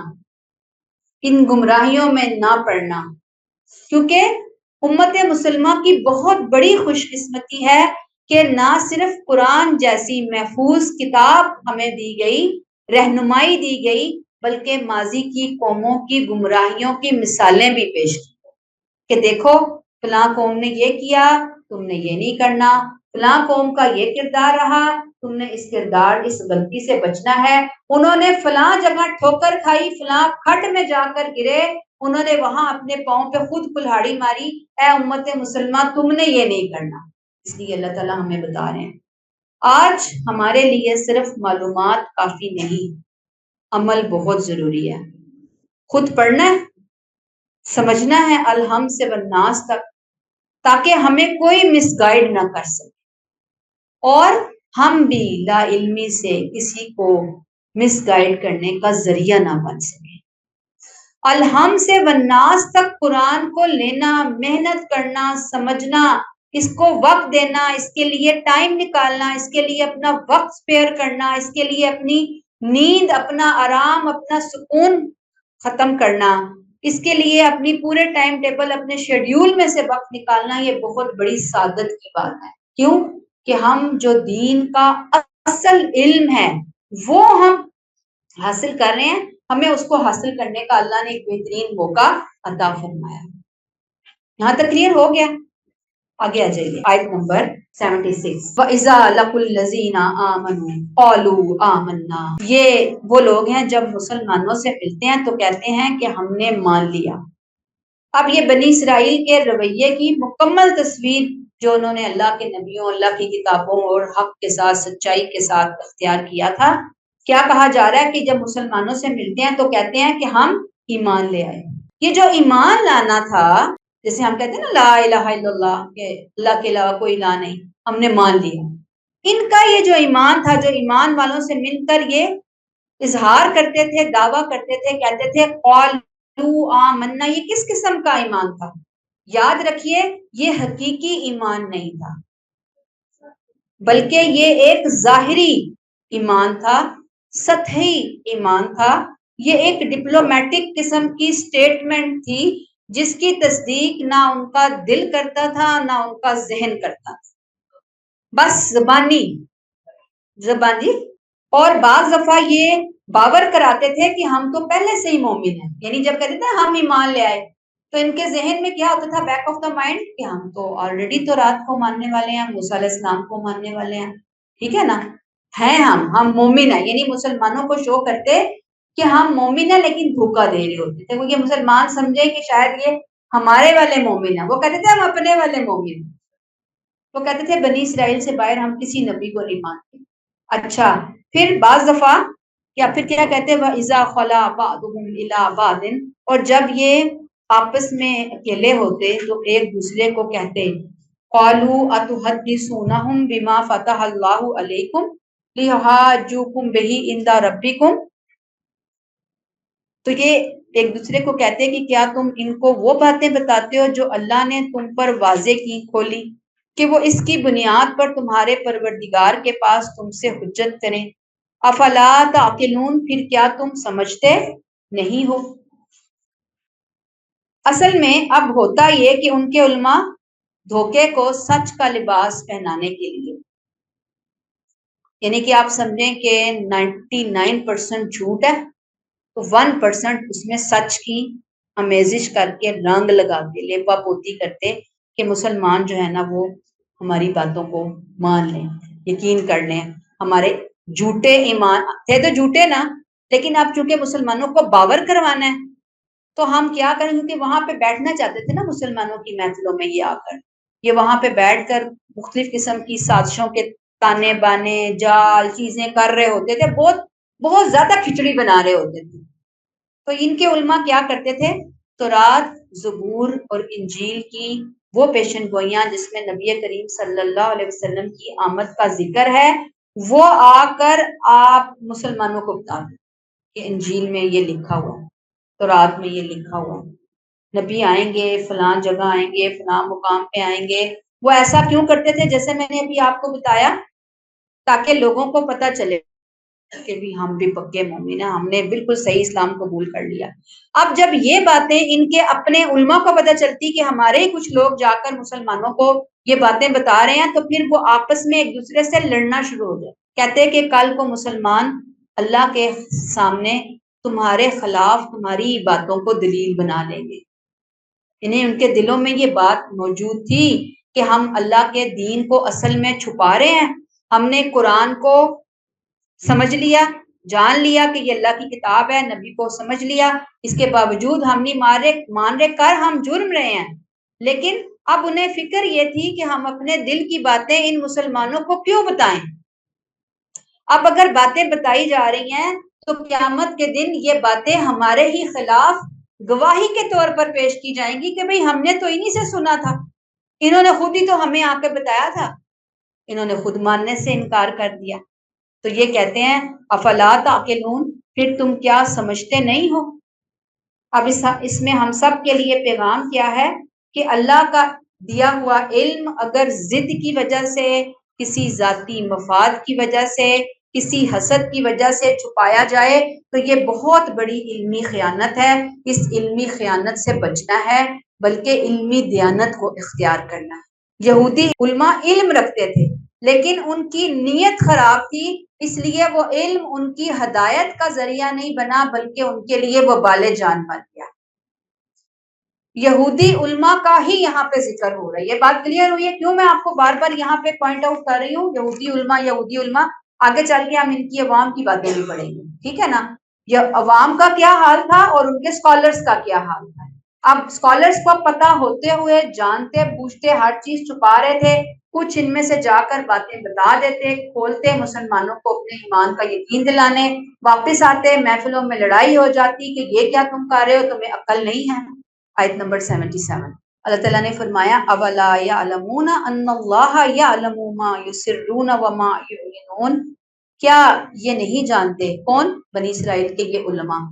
ان گمراہیوں میں نہ پڑنا، کیونکہ امت مسلمہ کی بہت بڑی خوش قسمتی ہے کہ نہ صرف قرآن جیسی محفوظ کتاب ہمیں دی گئی، رہنمائی دی گئی، بلکہ ماضی کی قوموں کی گمراہیوں کی مثالیں بھی پیش کی کہ دیکھو فلاں قوم نے یہ کیا، تم نے یہ نہیں کرنا، فلاں قوم کا یہ کردار رہا، تم نے اس کردار اس غلطی سے بچنا ہے، انہوں نے فلاں جگہ ٹھوکر کھائی، فلاں کھڈ میں جا کر گرے، انہوں نے وہاں اپنے پاؤں پہ خود کلہاڑی ماری، اے امت مسلمہ تم نے یہ نہیں کرنا۔ اس لیے اللہ تعالیٰ ہمیں بتا رہے ہیں آج ہمارے لیے صرف معلومات کافی نہیں، عمل بہت ضروری ہے۔ خود پڑھنا ہے، سمجھنا ہے الحم سے والناس تک، تاکہ ہمیں کوئی مس گائیڈ نہ کر سکے، اور ہم بھی لا علمی سے کسی کو مس گائیڈ کرنے کا ذریعہ نہ بن سکے۔ الحم سے والناس تک قرآن کو لینا، محنت کرنا، سمجھنا، اس کو وقت دینا، اس کے لیے ٹائم نکالنا، اس کے لیے اپنا وقت اسپیئر کرنا، اس کے لیے اپنی نیند، اپنا آرام، اپنا سکون ختم کرنا، اس کے لیے اپنی پورے ٹائم ٹیبل، اپنے شیڈیول میں سے وقت نکالنا، یہ بہت بڑی سعادت کی بات ہے۔ کیوں کہ ہم جو دین کا اصل علم ہے وہ ہم حاصل کر رہے ہیں، ہمیں اس کو حاصل کرنے کا اللہ نے ایک بہترین موقع عطا فرمایا۔ یہاں تک کلیئر ہو گیا؟ آگے آ جائیے آیت نمبر 76۔ وَإِذَا لَقُوا الَّذِينَ آمَنُوا قَالُوا آمَنَّا، یہ وہ لوگ ہیں جب مسلمانوں سے ملتے ہیں تو کہتے ہیں کہ ہم نے مان لیا۔ اب یہ بنی اسرائیل کے رویے کی مکمل تصویر جو انہوں نے اللہ کے نبیوں، اللہ کی کتابوں اور حق کے ساتھ، سچائی کے ساتھ اختیار کیا تھا، کیا کہا جا رہا ہے کہ جب مسلمانوں سے ملتے ہیں تو کہتے ہیں کہ ہم ایمان لے آئے۔ یہ جو ایمان لانا تھا، جیسے ہم کہتے ہیں نا لا الہ الا اللہ، کہ اللہ کے علاوہ کوئی الہ نہیں، ہم نے مان لیا، ان کا یہ جو ایمان تھا، جو ایمان والوں سے مل کر یہ اظہار کرتے تھے، دعویٰ کرتے تھے، کہتے تھے قالوا آمنا، یہ کس قسم کا ایمان تھا؟ یاد رکھیے یہ حقیقی ایمان نہیں تھا، بلکہ یہ ایک ظاہری ایمان تھا، سطحی ایمان تھا، یہ ایک ڈپلومیٹک قسم کی سٹیٹمنٹ تھی جس کی تصدیق نہ ان کا دل کرتا تھا نہ ان کا ذہن کرتا تھا، بس زبانی۔ اور بعض دفعہ یہ باور کراتے تھے کہ ہم تو پہلے سے ہی مومن ہیں، یعنی جب کہتے تھے ہم ایمان لے آئے تو ان کے ذہن میں کیا ہوتا تھا، بیک آف دا مائنڈ، کہ ہم تو آلریڈی تو رات کو ماننے والے ہیں، موسیٰ علیہ السلام کو ماننے والے ہیں، ٹھیک ہے نا، ہیں ہم مومن ہیں، یعنی مسلمانوں کو شو کرتے کہ ہم مومن ہیں لیکن دھوکہ دے رہے ہوتے تھے، کیونکہ مسلمان سمجھے کہ شاید یہ ہمارے والے مومن ہیں، وہ کہتے تھے ہم اپنے والے مومن ہیں، وہ کہتے تھے بنی اسرائیل سے باہر ہم کسی نبی کو نہیں مانتے۔ اچھا، پھر بعض دفعہ یا پھر کیا کہتے ہیں وَإِذَا خَلَا بَعْضُهُمْ إِلَىٰ بَعْضٍ، اور جب یہ آپس میں اکیلے ہوتے تو ایک دوسرے کو کہتے قَالُوا أَتُحَدِّثُونَهُمْ بِمَا فَتَحَ اللَّهُ عَلَيْكُمْ لِيُحَاجُّوكُمْ بِهِ عِندَ رَبِّكُمْ، تو یہ ایک دوسرے کو کہتے کہ کیا تم ان کو وہ باتیں بتاتے ہو جو اللہ نے تم پر واضح کی، کھولی، کہ وہ اس کی بنیاد پر تمہارے پروردگار کے پاس تم سے حجت کریں۔ افلا تعقلون، پھر کیا تم سمجھتے نہیں ہو؟ اصل میں اب ہوتا یہ کہ ان کے علماء دھوکے کو سچ کا لباس پہنانے کے لیے، یعنی کہ آپ سمجھیں کہ 99% جھوٹ ہے تو 1% اس میں سچ کی آمیزش کر کے رنگ لگا کے لیپا پوتی کرتے کہ مسلمان جو ہے نا وہ ہماری باتوں کو مان لیں، یقین کر لیں، ہمارے جھوٹے ایمان تھے تو جھوٹے نا، لیکن اب چونکہ مسلمانوں کو باور کروانا ہے تو ہم کیا کریں، کیونکہ وہاں پہ بیٹھنا چاہتے تھے نا مسلمانوں کی محفلوں میں یہ آ کر، یہ وہاں پہ بیٹھ کر مختلف قسم کی سازشوں کے تانے بانے جال چیزیں کر رہے ہوتے تھے، بہت بہت زیادہ کھچڑی بنا رہے ہوتے تھے۔ تو ان کے علماء کیا کرتے تھے، تورات، زبور اور انجیل کی وہ پیشن گوئیاں جس میں نبی کریم صلی اللہ علیہ وسلم کی آمد کا ذکر ہے، وہ آ کر آپ مسلمانوں کو بتا دیں کہ انجیل میں یہ لکھا ہوا ہے، تورات میں یہ لکھا ہوا ہے، نبی آئیں گے، فلاں جگہ آئیں گے، فلاں مقام پہ آئیں گے۔ وہ ایسا کیوں کرتے تھے؟ جیسے میں نے ابھی آپ کو بتایا، تاکہ لوگوں کو پتہ چلے کہ بھی ہم بھی پکے مومن ہیں، ہم نے بالکل صحیح اسلام قبول کر لیا۔ اب جب یہ باتیں ان کے اپنے علماء کو پتہ چلتی کہ ہمارے ہی کچھ لوگ جا کر مسلمانوں کو یہ باتیں بتا رہے ہیں، تو پھر وہ آپس میں ایک دوسرے سے لڑنا شروع ہو جائے، کہتے کہ کل کو مسلمان اللہ کے سامنے تمہارے خلاف تمہاری باتوں کو دلیل بنا لیں گے۔ انہیں ان کے دلوں میں یہ بات موجود تھی کہ ہم اللہ کے دین کو اصل میں چھپا رہے ہیں، ہم نے قرآن کو سمجھ لیا، جان لیا کہ یہ اللہ کی کتاب ہے، نبی کو سمجھ لیا، اس کے باوجود ہم نہیں مان رہے، کر ہم جرم رہے ہیں، لیکن اب انہیں فکر یہ تھی کہ ہم اپنے دل کی باتیں ان مسلمانوں کو کیوں بتائیں۔ اب اگر باتیں بتائی جا رہی ہیں تو قیامت کے دن یہ باتیں ہمارے ہی خلاف گواہی کے طور پر پیش کی جائیں گی کہ بھئی ہم نے تو انہی سے سنا تھا، انہوں نے خود ہی تو ہمیں آ کے بتایا تھا، انہوں نے خود ماننے سے انکار کر دیا۔ تو یہ کہتے ہیں افلا تعقلون، پھر تم کیا سمجھتے نہیں ہو؟ اب اس میں ہم سب کے لیے پیغام کیا ہے کہ اللہ کا دیا ہوا علم اگر ضد کی وجہ سے، کسی ذاتی مفاد کی وجہ سے، کسی حسد کی وجہ سے چھپایا جائے تو یہ بہت بڑی علمی خیانت ہے، اس علمی خیانت سے بچنا ہے، بلکہ علمی دیانت کو اختیار کرنا ہے۔ یہودی علماء علم رکھتے تھے لیکن ان کی نیت خراب تھی، اس لیے وہ علم ان کی ہدایت کا ذریعہ نہیں بنا بلکہ ان کے لیے وبال جان بن گیا۔ یہودی علماء کا ہی یہاں پہ ذکر ہو رہا ہے، یہ بات کلیئر ہوئی ہے؟ کیوں میں آپ کو بار بار یہاں پہ پوائنٹ آؤٹ کر رہی ہوں یہودی علماء یہودی علماء؟ آگے چل کے ہم ان کی عوام کی باتیں بھی پڑھیں گے، ٹھیک ہے نا؟ یہ عوام کا کیا حال تھا اور ان کے اسکالرس کا کیا حال تھا۔ اب اسکالرس کو پتہ ہوتے ہوئے جانتے بوجھتے ہر چیز چھپا رہے تھے، کچھ ان میں سے جا کر باتیں بتا دیتے، کھولتے مسلمانوں کو اپنے ایمان کا یقین دلانے، واپس آتے محفلوں میں لڑائی ہو جاتی کہ یہ کیا تم کر رہے ہو، تمہیں عقل نہیں ہے۔ آیت نمبر 77 اللہ تعالیٰ نے فرمایا اولا یعلمون ان اللہ یعلم ما یسرون وما یعلنون، کیا یہ نہیں جانتے؟ کون؟ بنی اسرائیل کے یہ علماء،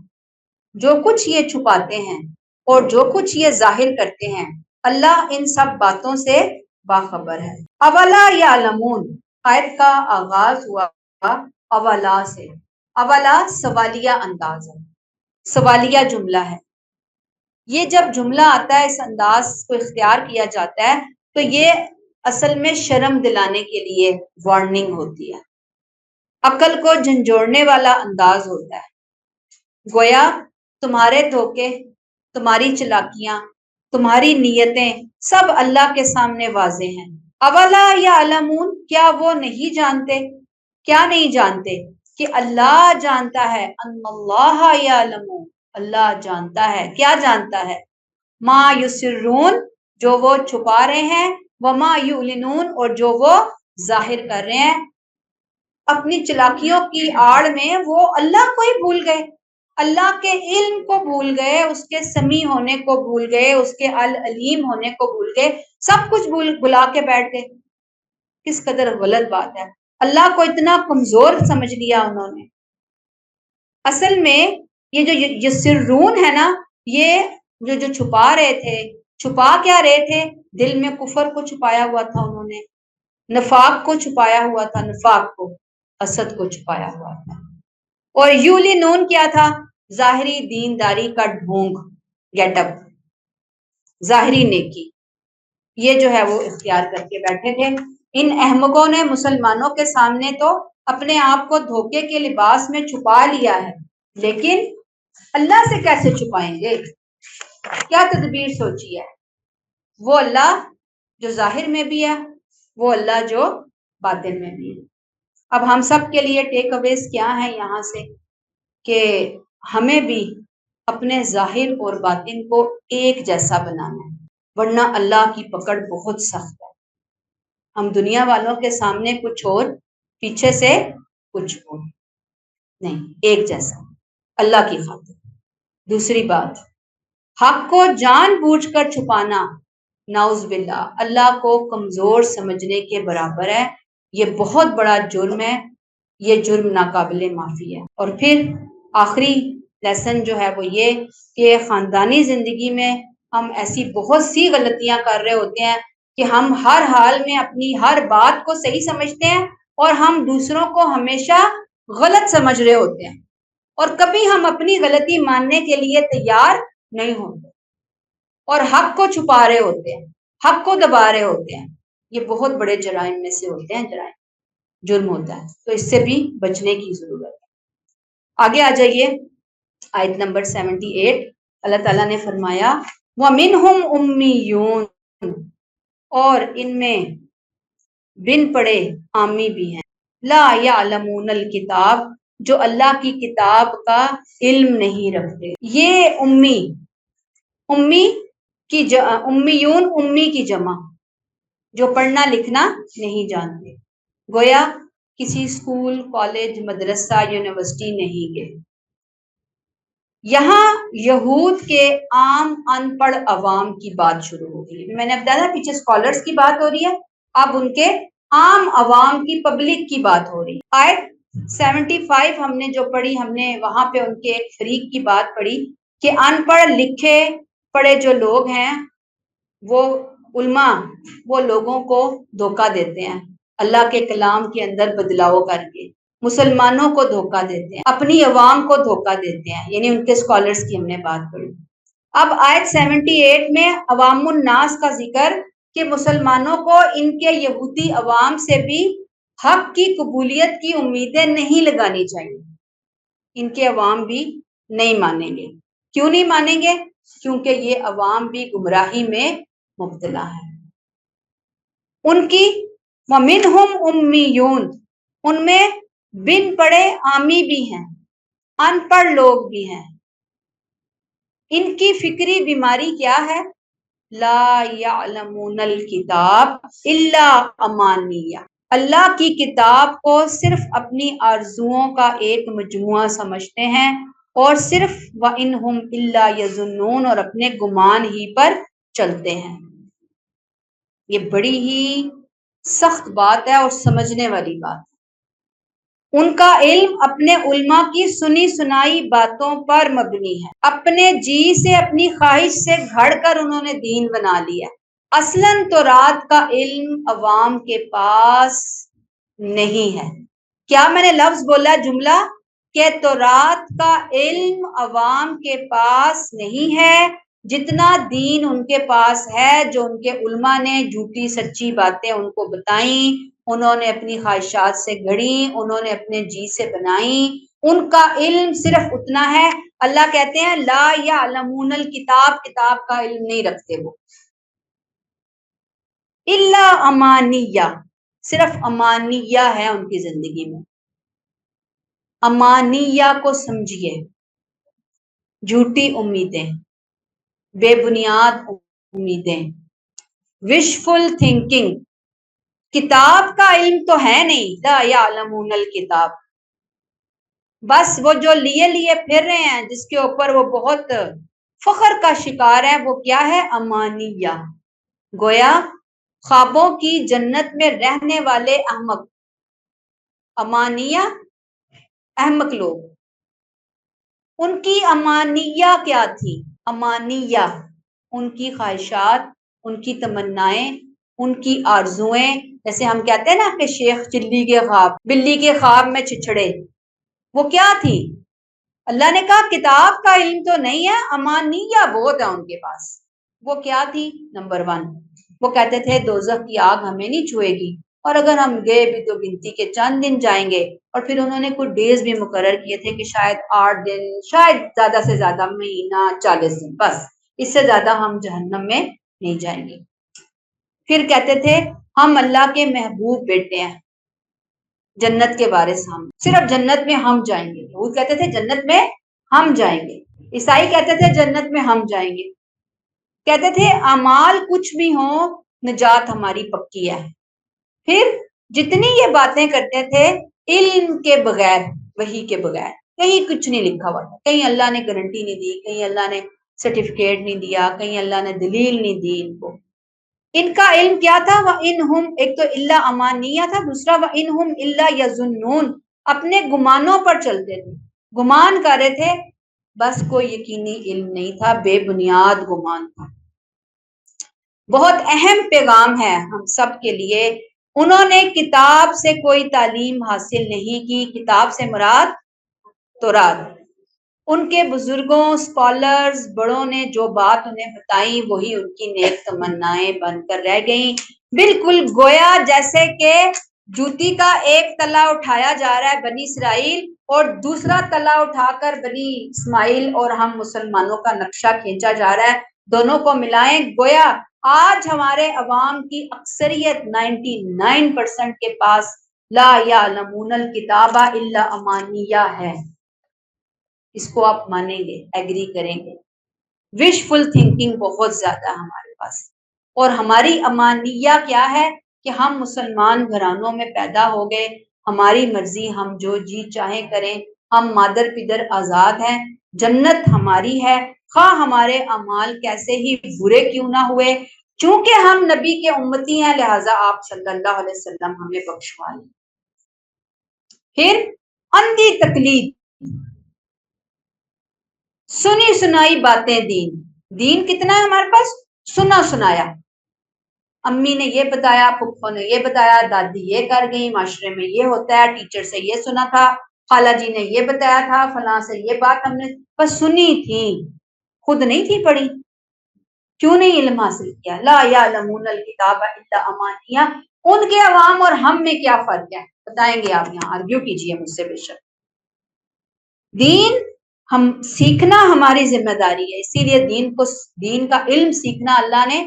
جو کچھ یہ چھپاتے ہیں اور جو کچھ یہ ظاہر کرتے ہیں، اللہ ان سب باتوں سے باخبر ہے۔ اولا یعلمون، آیت کا آغاز ہوا اولا سے۔ اولا سوالیہ انداز ہے، سوالیہ جملہ ہے۔ یہ جب جملہ آتا ہے اس انداز کو اختیار کیا جاتا ہے تو یہ اصل میں شرم دلانے کے لیے وارننگ ہوتی ہے، عقل کو جھنجھوڑنے والا انداز ہوتا ہے، گویا تمہارے دھوکے، تمہاری چلاکیاں، تمہاری نیتیں سب اللہ کے سامنے واضح ہیں۔ اولا یعلمون، کیا وہ نہیں جانتے؟ کیا نہیں جانتے؟ کہ اللہ جانتا ہے، ان اللہ یعلم، اللہ جانتا ہے، کیا جانتا ہے؟ ما یسرون، جو وہ چھپا رہے ہیں، وما یعلنون، اور جو وہ ظاہر کر رہے ہیں۔ اپنی چلاکیوں کی آڑ میں وہ اللہ کو ہی بھول گئے، اللہ کے علم کو بھول گئے، اس کے سمیع ہونے کو بھول گئے، اس کے العلیم ہونے کو بھول گئے، سب کچھ بلا کے بیٹھ گئے۔ کس قدر غلط بات ہے، اللہ کو اتنا کمزور سمجھ لیا انہوں نے۔ اصل میں یہ جو یسرون ہے نا، یہ جو چھپا رہے تھے، چھپا کیا رہے تھے؟ دل میں کفر کو چھپایا ہوا تھا انہوں نے، نفاق کو چھپایا ہوا تھا، نفاق کو، حسد کو چھپایا ہوا تھا. اور یولی نون کیا تھا؟ ظاہری دینداری کا ڈھونگ، گیٹ اپ، ظاہری نیکی، یہ جو ہے وہ اختیار کر کے بیٹھے تھے. ان احمقوں نے مسلمانوں کے سامنے تو اپنے آپ کو دھوکے کے لباس میں چھپا لیا ہے، لیکن اللہ سے کیسے چھپائیں گے؟ کیا تدبیر سوچی ہے؟ وہ اللہ جو ظاہر میں بھی ہے، وہ اللہ جو باطن میں بھی ہے. اب ہم سب کے لیے ٹیک اویز کیا ہیں یہاں سے؟ کہ ہمیں بھی اپنے ظاہر اور باطن کو ایک جیسا بنانا ہے، ورنہ اللہ کی پکڑ بہت سخت ہے. ہم دنیا والوں کے سامنے کچھ اور، پیچھے سے کچھ اور نہیں، ایک جیسا اللہ کی خاطر. دوسری بات، حق کو جان بوجھ کر چھپانا نعوذ باللہ اللہ کو کمزور سمجھنے کے برابر ہے. یہ بہت بڑا جرم ہے، یہ جرم ناقابل معافی ہے. اور پھر آخری لیسن جو ہے وہ یہ کہ خاندانی زندگی میں ہم ایسی بہت سی غلطیاں کر رہے ہوتے ہیں کہ ہم ہر حال میں اپنی ہر بات کو صحیح سمجھتے ہیں اور ہم دوسروں کو ہمیشہ غلط سمجھ رہے ہوتے ہیں، اور کبھی ہم اپنی غلطی ماننے کے لیے تیار نہیں ہوتے اور حق کو چھپا رہے ہوتے ہیں، حق کو دبا رہے ہوتے ہیں. یہ بہت بڑے جرائم میں سے ہوتے ہیں، جرم ہوتا ہے. تو اس سے بھی بچنے کی ضرورت ہے. آگے آ جائیے، آیت نمبر 78. اللہ تعالیٰ نے فرمایا وَمِنْهُمْ أُمِّيُّونَ، اور ان میں بن پڑھے عامی بھی ہیں، لا يعلمون الکتاب، جو اللہ کی کتاب کا علم نہیں رکھتے. یہ امی کی امیون، امی کی جمع، جو پڑھنا لکھنا نہیں جانتے. گویا کسی اسکول، کالج، مدرسہ، یونیورسٹی نہیں گئے. یہاں یہود کے عام ان پڑھ عوام کی بات شروع ہو گئی. میں نے اب بتایا پیچھے اسکالرس کی بات ہو رہی ہے، اب ان کے عام عوام کی، پبلک کی بات ہو رہی. آیت 75 ہم نے جو پڑھی، ہم نے وہاں پہ ان کے ایک فریق کی بات پڑھی کہ ان پڑھ لکھے پڑھے جو لوگ ہیں، وہ علماء، وہ لوگوں کو دھوکہ دیتے ہیں اللہ کے کلام کے اندر بدلاؤ کر کے، مسلمانوں کو دھوکہ دیتے ہیں، اپنی عوام کو دھوکہ دیتے ہیں. یعنی ان کے اسکالرس کی ہم نے بات پڑھی. اب آیت 78 میں عوام الناس کا ذکر کہ مسلمانوں کو ان کے یہودی عوام سے بھی حق کی قبولیت کی امیدیں نہیں لگانی چاہیے. ان کے عوام بھی نہیں مانیں گے. کیوں نہیں مانیں گے؟ کیونکہ یہ عوام بھی گمراہی میں مبتلا ہے. ان کی وَمِنْهُمْ أُمِّيُّونَ، ان میں بن پڑھے عامی بھی ہیں، ان پڑھ لوگ بھی ہیں. ان کی فکری بیماری کیا ہے؟ لا يعلمون الکتاب الا امانیہ، اللہ کی کتاب کو صرف اپنی آرزوؤں کا ایک مجموعہ سمجھتے ہیں، اور صرف وَإِنْهُمْ إِلَّا يَظُنُّونَ، اور اپنے گمان ہی پر چلتے ہیں. یہ بڑی ہی سخت بات ہے اور سمجھنے والی بات. ان کا علم اپنے علماء کی سنی سنائی باتوں پر مبنی ہے، اپنے جی سے، اپنی خواہش سے گھڑ کر انہوں نے دین بنا لیا. اصلاً تو رات کا علم عوام کے پاس نہیں ہے. کیا میں نے لفظ بولا جملہ کہ تو رات کا علم عوام کے پاس نہیں ہے، جتنا دین ان کے پاس ہے، جو ان کے علماء نے جھوٹی سچی باتیں ان کو بتائیں، انہوں نے اپنی خواہشات سے گھڑیں، انہوں نے اپنے جی سے بنائیں. ان کا علم صرف اتنا ہے. اللہ کہتے ہیں لا یعلمون الکتاب، کتاب کا علم نہیں رکھتے وہ. الا امانیہ، صرف امانیہ ہے ان کی زندگی میں. امانیہ کو سمجھیے، جھوٹی امیدیں، بے بنیاد امیدیں، وشفل تھنکنگ. کتاب کا علم تو ہے نہیں، لا یعلمون الکتاب. بس وہ جو لیے لیے پھر رہے ہیں، جس کے اوپر وہ بہت فخر کا شکار ہے، وہ کیا ہے؟ امانیہ. گویا خوابوں کی جنت میں رہنے والے احمق، امانیہ احمق لوگ. ان کی امانیہ کیا تھی؟ امانیہ ان کی خواہشات ان کی تمنائیں، ان کی آرزویں، جیسے ہم کہتے ہیں نا کہ شیخ چلی کے خواب، بلی کے خواب میں چھچھڑے، وہ کیا تھی؟ اللہ نے کہا کتاب کا علم تو نہیں ہے، امانیہ بہت ہے ان کے پاس۔ وہ کیا تھی؟ نمبر 1، وہ کہتے تھے دوزخ کی آگ ہمیں نہیں چھوئے گی، اور اگر ہم گئے بھی تو گنتی کے چند دن جائیں گے۔ اور پھر انہوں نے کچھ ڈیز بھی مقرر کیے تھے کہ شاید 8 دن، شاید زیادہ سے زیادہ مہینہ 40 دن، بس اس سے زیادہ ہم جہنم میں نہیں جائیں گے۔ پھر کہتے تھے ہم اللہ کے محبوب بیٹے ہیں، جنت کے وارث ہم، صرف جنت میں ہم جائیں گے۔ یہود کہتے تھے جنت میں ہم جائیں گے، عیسائی کہتے تھے جنت میں ہم جائیں گے، کہتے تھے اعمال کچھ بھی ہوں نجات ہماری پکی ہے۔ پھر جتنی یہ باتیں کرتے تھے علم کے بغیر، وحی کے بغیر، کہیں کچھ نہیں لکھا ہوا تھا، کہیں اللہ نے گارنٹی نہیں دی، کہیں اللہ نے سرٹیفکیٹ نہیں دیا، کہیں اللہ نے دلیل نہیں دی ان کو۔ ان کا علم کیا تھا؟ وَإِنْهُمْ، ایک تو اللہ امانیہ تھا، دوسرا وَإِنْهُمْ إِلَّا يَظُنُّونَ، اپنے گمانوں پر چلتے تھے، گمان کر رہے تھے، بس کوئی یقینی علم نہیں تھا، بے بنیاد گمان تھا۔ بہت اہم پیغام ہے ہم سب کے لیے، انہوں نے کتاب سے کوئی تعلیم حاصل نہیں کی، کتاب سے مراد تورات۔ ان کے بزرگوں، اسکالرز، بڑوں نے جو بات انہیں بتائی وہی ان کی نیک تمنائیں بن کر رہ گئیں، بالکل گویا جیسے کہ جوتی کا ایک تلا اٹھایا جا رہا ہے بنی اسرائیل اور دوسرا تلا اٹھا کر بنی اسماعیل اور ہم مسلمانوں کا نقشہ کھینچا جا رہا ہے، دونوں کو ملائیں، گویا آج ہمارے عوام کی اکثریت 99% کے پاس لا یعلمون الکتاب الا امانیہ ہے۔ اس کو آپ مانیں گے، ایگری کریں گے؟ وش فل تھنکنگ بہت زیادہ ہے ہمارے پاس، اور ہماری امانیہ کیا ہے کہ ہم مسلمان گھرانوں میں پیدا ہو گئے، ہماری مرضی، ہم جو جی چاہیں کریں، ہم مادر پدر آزاد ہیں، جنت ہماری ہے، خواہ ہمارے اعمال کیسے ہی برے کیوں نہ ہوئے، چونکہ ہم نبی کے امتی ہیں لہٰذا آپ صلی اللہ علیہ وسلم ہمیں بخشوا لیں۔ پھر اندھی تقلید، سنی سنائی باتیں، دین کتنا ہے ہمارے پاس؟ سنا سنایا، امی نے یہ بتایا، پھپھو نے یہ بتایا، دادی یہ کر گئی، معاشرے میں یہ ہوتا ہے، ٹیچر سے یہ سنا تھا، خالہ جی نے یہ بتایا تھا، فلاں سے یہ بات ہم نے بس سنی تھی، خود نہیں تھی پڑھی۔ کیوں نہیں علم حاصل کیا؟ لا یعلمون الکتاب الا امانیہ۔ ان کے عوام اور ہم میں کیا فرق ہے بتائیں گے آپ؟ یہاں آرگیو کیجئے مجھ سے بے شک۔ دین ہم سیکھنا ہماری ذمہ داری ہے، اسی لیے دین کا علم سیکھنا اللہ نے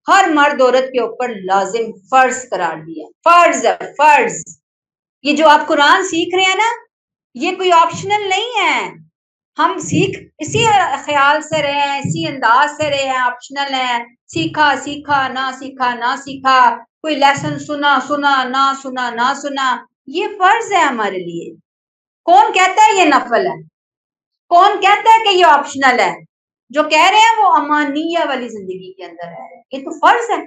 ہر مرد عورت کے اوپر لازم فرض قرار دیا، فرض ہے، فرض۔ یہ جو آپ قرآن سیکھ رہے ہیں نا، یہ کوئی آپشنل نہیں ہے، ہم سیکھ اسی خیال سے رہے ہیں، اسی انداز سے رہے ہیں، آپشنل ہے، سیکھا سیکھا نہ سیکھا نہ سیکھا، کوئی لیسن سنا سنا نہ سنا نہ سنا، یہ فرض ہے ہمارے لیے۔ کون کہتا ہے یہ نفل ہے؟ کون کہتا ہے کہ یہ آپشنل ہے؟ جو کہہ رہے ہیں وہ امانیہ والی زندگی کے اندر ہے، یہ تو فرض ہے،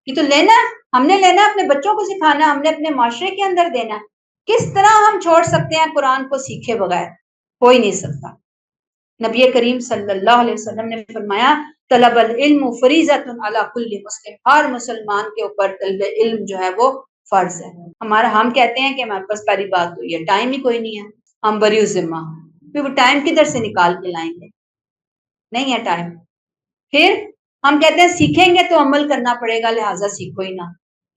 یہ تو لینا ہے، ہم نے لینا ہے، اپنے بچوں کو سکھانا ہے، ہم نے اپنے معاشرے کے اندر دینا ہے۔ کس طرح ہم چھوڑ سکتے ہیں قرآن کو سیکھے بغیر؟ کوئی نہیں سکتا۔ نبی کریم صلی اللہ علیہ وسلم نے فرمایا طلب العلم فریضۃ علی کل مسلم، ہر مسلمان کے اوپر طلب علم جو ہے وہ فرض ہے۔ ہم کہتے ہیں کہ ہمارے پاس پہلی بات تو یہ ٹائم ہی کوئی نہیں ہے، ہم بری ذمہ، پھر وہ ٹائم کدھر سے نکال کے لائیں گے؟ نہیں ہے ٹائم۔ پھر ہم کہتے ہیں سیکھیں گے تو عمل کرنا پڑے گا لہٰذا سیکھو ہی نہ،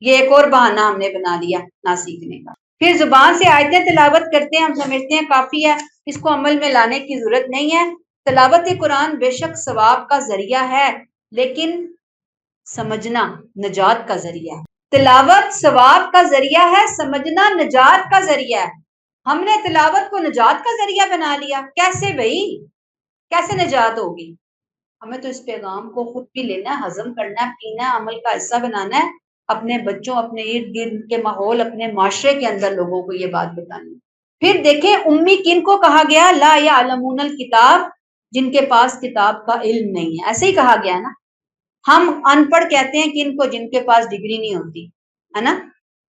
یہ ایک اور بہانہ ہم نے بنا لیا نہ سیکھنے کا۔ پھر زبان سے آیتیں تلاوت کرتے ہیں، ہم سمجھتے ہیں کافی ہے، اس کو عمل میں لانے کی ضرورت نہیں ہے۔ تلاوت قرآن بے شک ثواب کا ذریعہ ہے، لیکن سمجھنا نجات کا ذریعہ ہے۔ تلاوت ثواب کا ذریعہ ہے، سمجھنا نجات کا ذریعہ ہے۔ ہم نے تلاوت کو نجات کا ذریعہ بنا لیا، کیسے بھائی؟ کیسے نجات ہوگی؟ ہمیں تو اس پیغام کو خود بھی لینا ہے، ہضم کرنا ہے، پینا ہے، عمل کا حصہ بنانا ہے، اپنے بچوں، اپنے ارد گرد کے ماحول، اپنے معاشرے کے اندر لوگوں کو یہ بات بتانی۔ پھر دیکھیں امی کن کو کہا گیا؟ لا یعلمون الکتاب، جن کے پاس کتاب کا علم نہیں ہے، ایسے ہی کہا گیا نا۔ ہم ان پڑھ کہتے ہیں کن کو؟ جن کے پاس ڈگری نہیں ہوتی ہے نا،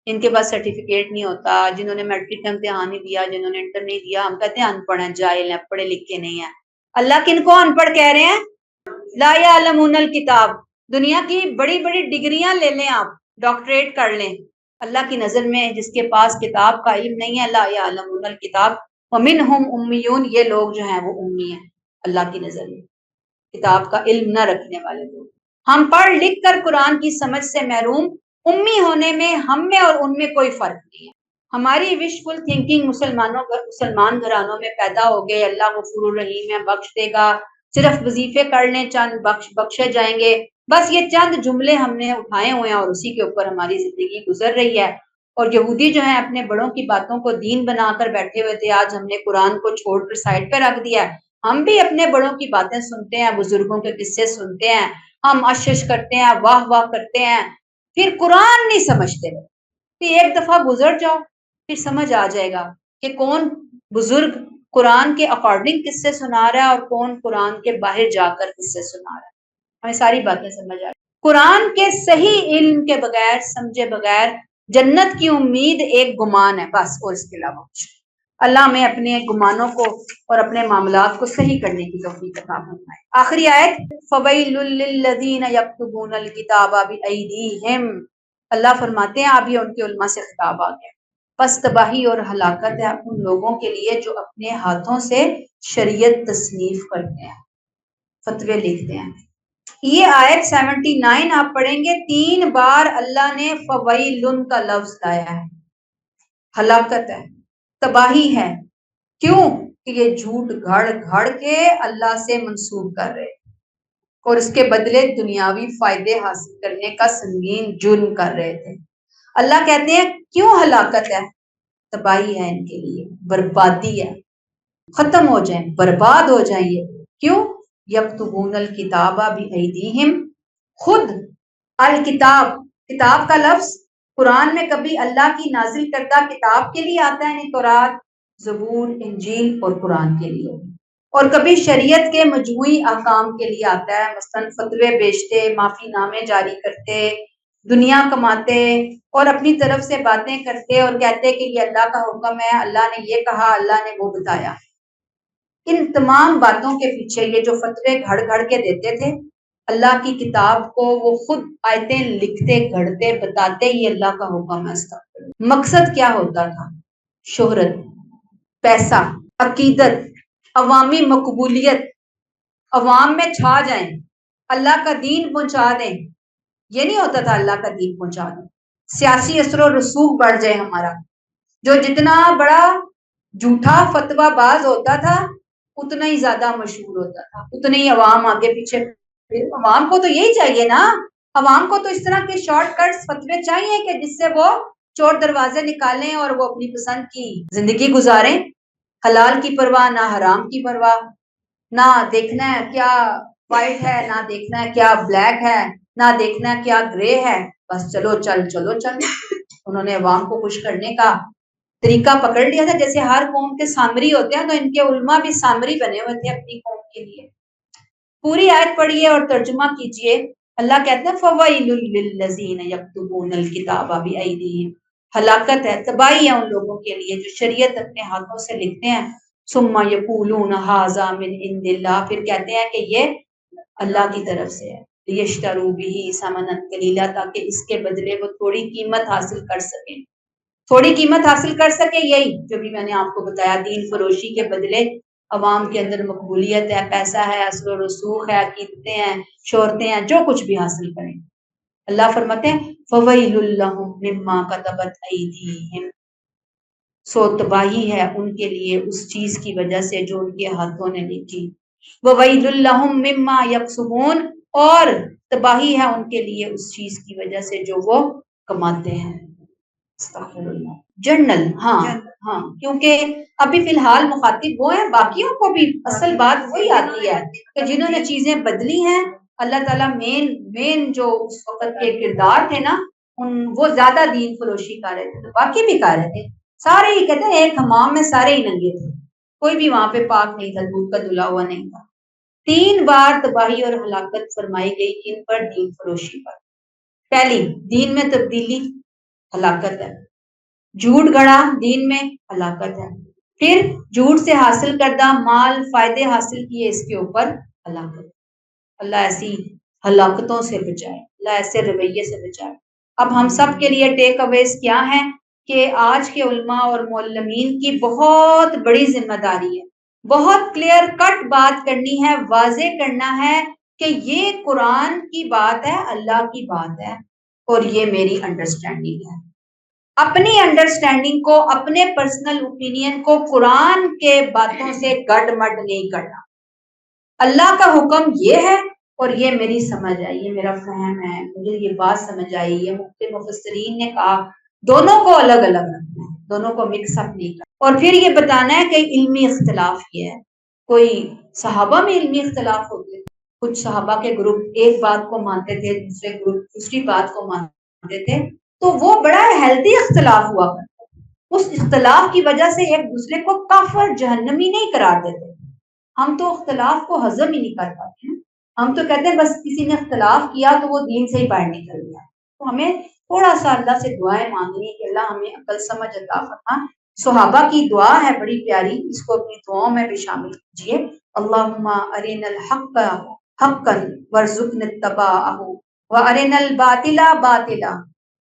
جن کے پاس سرٹیفکیٹ نہیں ہوتا، جنہوں نے میٹرک کا امتحان نہیں دیا، جنہوں نے انٹر نہیں دیا، ہم کہتے ہیں ان پڑھ ہیں، جاہل ہیں، پڑھے لکھے نہیں ہیں۔ اللہ کن کو ان پڑھ کہہ رہے ہیں؟ لا یعلمون الکتاب، دنیا کی بڑی بڑی ڈگریاں لے لیں، آپ ڈاکٹریٹ کر لیں، اللہ کی نظر میں جس کے پاس کتاب کا علم نہیں ہے، لا یعلمون الکتاب ومنہم امیون، یہ لوگ جو ہیں وہ امی ہیں اللہ کی نظر میں، کتاب کا علم نہ رکھنے والے لوگ۔ ہم پڑھ لکھ کر قرآن کی سمجھ سے محروم، امی ہونے میں ہم میں اور ان میں کوئی فرق نہیں ہے۔ ہماری وشفل تھنکنگ مسلمان گھرانوں میں پیدا ہو گئے، اللہ غفور الرحیم ہے، بخش دے گا، صرف وظیفے کر لیں چند بخشے جائیں گے، بس یہ چند جملے ہم نے اٹھائے ہوئے ہیں اور اسی کے اوپر ہماری زندگی گزر رہی ہے۔ اور یہودی جو ہیں اپنے بڑوں کی باتوں کو دین بنا کر بیٹھے ہوئے تھے، آج ہم نے قرآن کو چھوڑ کر سائڈ پہ رکھ دیا ہے۔ ہم بھی اپنے بڑوں کی باتیں سنتے ہیں، بزرگوں کے قصے سنتے ہیں، ہم اشش کرتے ہیں، واہ واہ کرتے ہیں، پھر قرآن نہیں سمجھتے۔ کہ ایک دفعہ گزر جاؤ پھر سمجھ آ جائے گا کہ کون بزرگ قرآن کے اکارڈنگ قصے سنا رہا ہے اور کون قرآن کے باہر جا کر قصے سنا رہا ہے، ہمیں ساری باتیں سمجھ آ رہی۔ قرآن کے صحیح علم کے بغیر، سمجھے بغیر جنت کی امید ایک گمان ہے بس، اور اس کے علاوہ کچھ۔ اللہ میں اپنے گمانوں کو اور اپنے معاملات کو صحیح کرنے کی توفیق عطا فرمائے۔ آخری آیت، فَوَيْلٌ لِّلَّذِينَ يَكْتُبُونَ الْكِتَابَ بِأَيْدِيهِمْ، اللہ فرماتے ہیں، اب یہ ان کے علماء سے خطاب آ گیا، پس تباہی اور ہلاکت ہے ان لوگوں کے لیے جو اپنے ہاتھوں سے شریعت تصنیف کرتے ہیں، فتوے لکھتے ہیں۔ یہ آیت 79 آپ پڑھیں گے، 3 بار اللہ نے فویلن کا لفظ لایا ہے، ہلاکت ہے، تباہی ہے۔ کیوں؟ کہ یہ جھوٹ گھڑ گھڑ کے اللہ سے منسوب کر رہے اور اس کے بدلے دنیاوی فائدے حاصل کرنے کا سنگین جرم کر رہے تھے۔ اللہ کہتے ہیں کیوں ہلاکت ہے؟ تباہی ہے ان کے لیے، بربادی ہے، ختم ہو جائیں، برباد ہو جائیں یہ۔ کیوں؟ یکتبون الکتاب بایدیہم، خود الکتاب، کتاب کا لفظ قرآن میں کبھی اللہ کی نازل کردہ کتاب کے لیے آتا ہے، یعنی تورات، زبور، انجیل اور قرآن کے لیے، اور کبھی شریعت کے مجموعی احکام کے لیے آتا ہے، مثلاً فتوے بیچتے، معافی نامے جاری کرتے، دنیا کماتے اور اپنی طرف سے باتیں کرتے اور کہتے کہ یہ اللہ کا حکم ہے، اللہ نے یہ کہا، اللہ نے وہ بتایا۔ ان تمام باتوں کے پیچھے یہ جو فتوے گھڑ گھڑ کے دیتے تھے، اللہ کی کتاب کو وہ خود آیتیں لکھتے، گھڑتے، بتاتے یہ اللہ کا حکم ہے، مقصد کیا ہوتا تھا؟ شہرت، پیسہ، عقیدت، عوامی مقبولیت، عوام میں چھا جائیں، اللہ کا دین پہنچا دیں۔ یہ نہیں ہوتا تھا اللہ کا دین پہنچا دیں، سیاسی اثر و رسوخ بڑھ جائے ہمارا۔ جو جتنا بڑا جھوٹا فتویٰ باز ہوتا تھا اتنا ہی زیادہ مشہور ہوتا تھا، اتنے ہی عوام آگے پیچھے۔ عوام کو تو یہی چاہیے نا، عوام کو تو اس طرح کے شارٹ کٹس فتوے چاہیے کہ جس سے وہ چور دروازے نکالیں اور وہ اپنی پسند کی زندگی گزاریں، حلال کی پرواہ نہ حرام کی پرواہ، نہ دیکھنا ہے کیا وائٹ ہے، نہ دیکھنا ہے کیا بلیک ہے، نہ دیکھنا ہے کیا گرے ہے، بس چلو چل چلو چل۔ انہوں نے عوام کو خوش کرنے کا طریقہ پکڑ لیا تھا، جیسے ہر قوم کے سامری ہوتے ہیں تو ان کے علماء بھی سامری بنے ہوئے تھے اپنی قوم کے لیے۔ پوری آیت پڑھیے اور ترجمہ کیجئے۔ اللہ کہتے ہیں فَوَيْلٌ لِّلَّذِينَ يَكْتُبُونَ الْكِتَابَ بِأَيْدِيهِمْ، ہلاکت ہے، تباہی ہے ان لوگوں کے لیے جو شریعت اپنے ہاتھوں سے لکھتے ہیں، ثُمَّ يَقُولُونَ هَٰذَا مِنْ عِندِ اللَّهِ، پھر کہتے ہیں کہ یہ اللہ کی طرف سے ہے، لِيَشْتَرُوا بِهِ ثَمَنًا قَلِيلًا، تاکہ اس کے بدلے وہ تھوڑی قیمت حاصل کر سکیں، تھوڑی قیمت حاصل کر سکے۔ یہی جو بھی میں نے آپ کو بتایا، دین فروشی کے بدلے عوام کے اندر مقبولیت ہے، پیسہ ہے، اثر و رسوخ ہے، عقیدتیں ہیں، شہرتیں ہیں، جو کچھ بھی حاصل کریں۔ اللہ فرماتے ہیں فَوَيْلٌ لَّهُم مِّمَّا كَتَبَتْ أَيْدِيهِمْ، سو تباہی ہے ان کے لیے اس چیز کی وجہ سے جو ان کے ہاتھوں نے لکھی، وَوَيْلٌ لَّهُم مِّمَّا يَكْسِبُونَ، اور تباہی ہے ان کے لیے اس چیز کی وجہ سے جو وہ کماتے ہیں۔ جنرل، ہاں کیونکہ ابھی فی الحال مخاطب وہ ہیں، باقیوں کو بھی اصل بات وہی آتی ہے کہ جنہوں نے چیزیں بدلی ہیں، اللہ تعالیٰ مین جو اس وقت کے کردار تھے نا، وہ زیادہ دین فروشی کر رہے تھے، باقی بھی کر رہے تھے، سارے ہی کہتے ہیں ایک حمام میں سارے ہی ننگے تھے، کوئی بھی وہاں پہ پاک نہیں تھا، دودھ کا دھلا ہوا نہیں تھا۔ 3 بار تباہی اور ہلاکت فرمائی گئی ان پر، دین فروشی پر۔ پہلی، دین میں تبدیلی، ہلاکت ہے، جھوٹ گڑا، دین میں ہلاکت ہے، پھر جھوٹ سے حاصل کردہ مال، فائدے حاصل کیے، اس کے اوپر ہلاکت۔ اللہ ایسی ہلاکتوں سے بچائے، اللہ ایسے رویے سے بچائے۔ اب ہم سب کے لیے ٹیک اویز کیا ہیں کہ آج کے علماء اور معلمین کی بہت بڑی ذمہ داری ہے، بہت کلیئر کٹ بات کرنی ہے، واضح کرنا ہے کہ یہ قرآن کی بات ہے، اللہ کی بات ہے، اور یہ میری انڈرسٹینڈنگ ہے۔ اپنی انڈرسٹینڈنگ کو، اپنے پرسنل اوپینین کو قرآن کے باتوں سے گڈ مڈ نہیں کرنا۔ اللہ کا حکم یہ ہے اور یہ میری سمجھ ہے، یہ میرا فہم ہے، مجھے یہ بات سمجھ آئی، یہ مختلف مفسرین نے کہا، دونوں کو الگ الگ رکھنا ہے، دونوں کو مکس اپ نہیں کرنا۔ اور پھر یہ بتانا ہے کہ علمی اختلاف یہ ہے، کوئی صحابہ میں علمی اختلاف ہوتے تھے، کچھ صحابہ کے گروپ ایک بات کو مانتے تھے، دوسرے گروپ دوسری بات کو مانتے تھے، تو وہ بڑا ہیلدی اختلاف ہوا کرتا تھا۔ اس اختلاف کی وجہ سے ایک دوسرے کو کافر جہنمی نہیں قرار دیتے۔ ہم تو اختلاف کو ہضم ہی نہیں کر پاتے ہیں، ہم تو کہتے ہیں بس کسی نے اختلاف کیا تو وہ دین سے ہی باہر نکل گیا۔ تو ہمیں تھوڑا سا اللہ سے دعائیں مانگنی کہ اللہ ہمیں عقل سمجھ عطا فرما۔ صحابہ کی دعا ہے بڑی پیاری، اس کو اپنی دعاؤں میں بھی شامل کیجیے۔ اللہم ارنا الحق حقا وارزقنا اتباعہ وارنا الباطل باطلا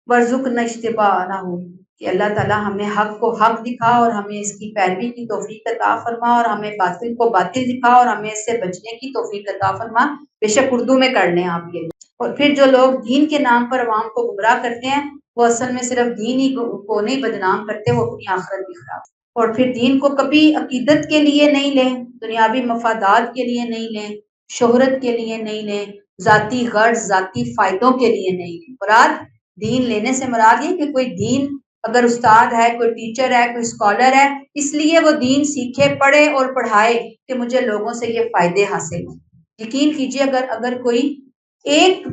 وارزقنا اجتنابہ، کہ اللہ تعالیٰ ہمیں حق کو حق دکھا اور ہمیں اس کی پیروی کی توفیق عطا فرما، اور ہمیں باطل کو باطل دکھا اور ہمیں اس سے بچنے کی توفیق عطا فرما۔ بے شک اردو میں کر لیں آپ کے۔ اور پھر جو لوگ دین کے نام پر عوام کو گمراہ کرتے ہیں، وہ اصل میں صرف دین ہی کو نہیں بدنام کرتے، وہ اپنی آخرت بھی خراب۔ اور پھر دین کو کبھی عقیدت کے لیے نہیں لیں، دنیاوی مفادات کے لیے نہیں لیں، شہرت کے لیے نہیں لیں، ذاتی غرض ذاتی فائدوں کے لیے نہیں لیں۔ مراد دین لینے سے مراد یہ کہ کوئی دین، اگر استاد ہے، کوئی ٹیچر ہے، کوئی اسکالر ہے، اس لیے وہ دین سیکھے، پڑھے اور پڑھائے کہ مجھے لوگوں سے یہ فائدے حاصل ہوں۔ یقین کیجئے اگر کوئی ایک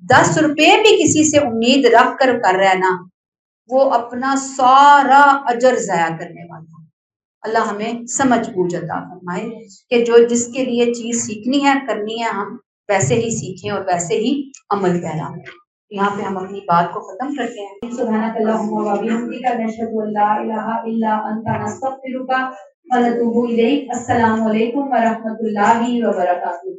10 روپے بھی کسی سے امید رکھ کر رہا ہے نا، وہ اپنا سارا اجر ضائع کرنے والا ہے۔ اللہ ہمیں سمجھ بوجھ عطا فرمائے کہ جو جس کے لیے چیز سیکھنی ہے، کرنی ہے، ہم ویسے ہی سیکھیں اور ویسے ہی عمل پھیلائیں۔ یہاں پہ ہم اپنی بات کو ختم کرتے ہیں۔ سبحانک اللہم و بحمدک، نشہد ان لا الہ الا انت، نستغفرک و نتوب الیک۔ السلام علیکم و رحمۃ اللہ وبرکاتہ۔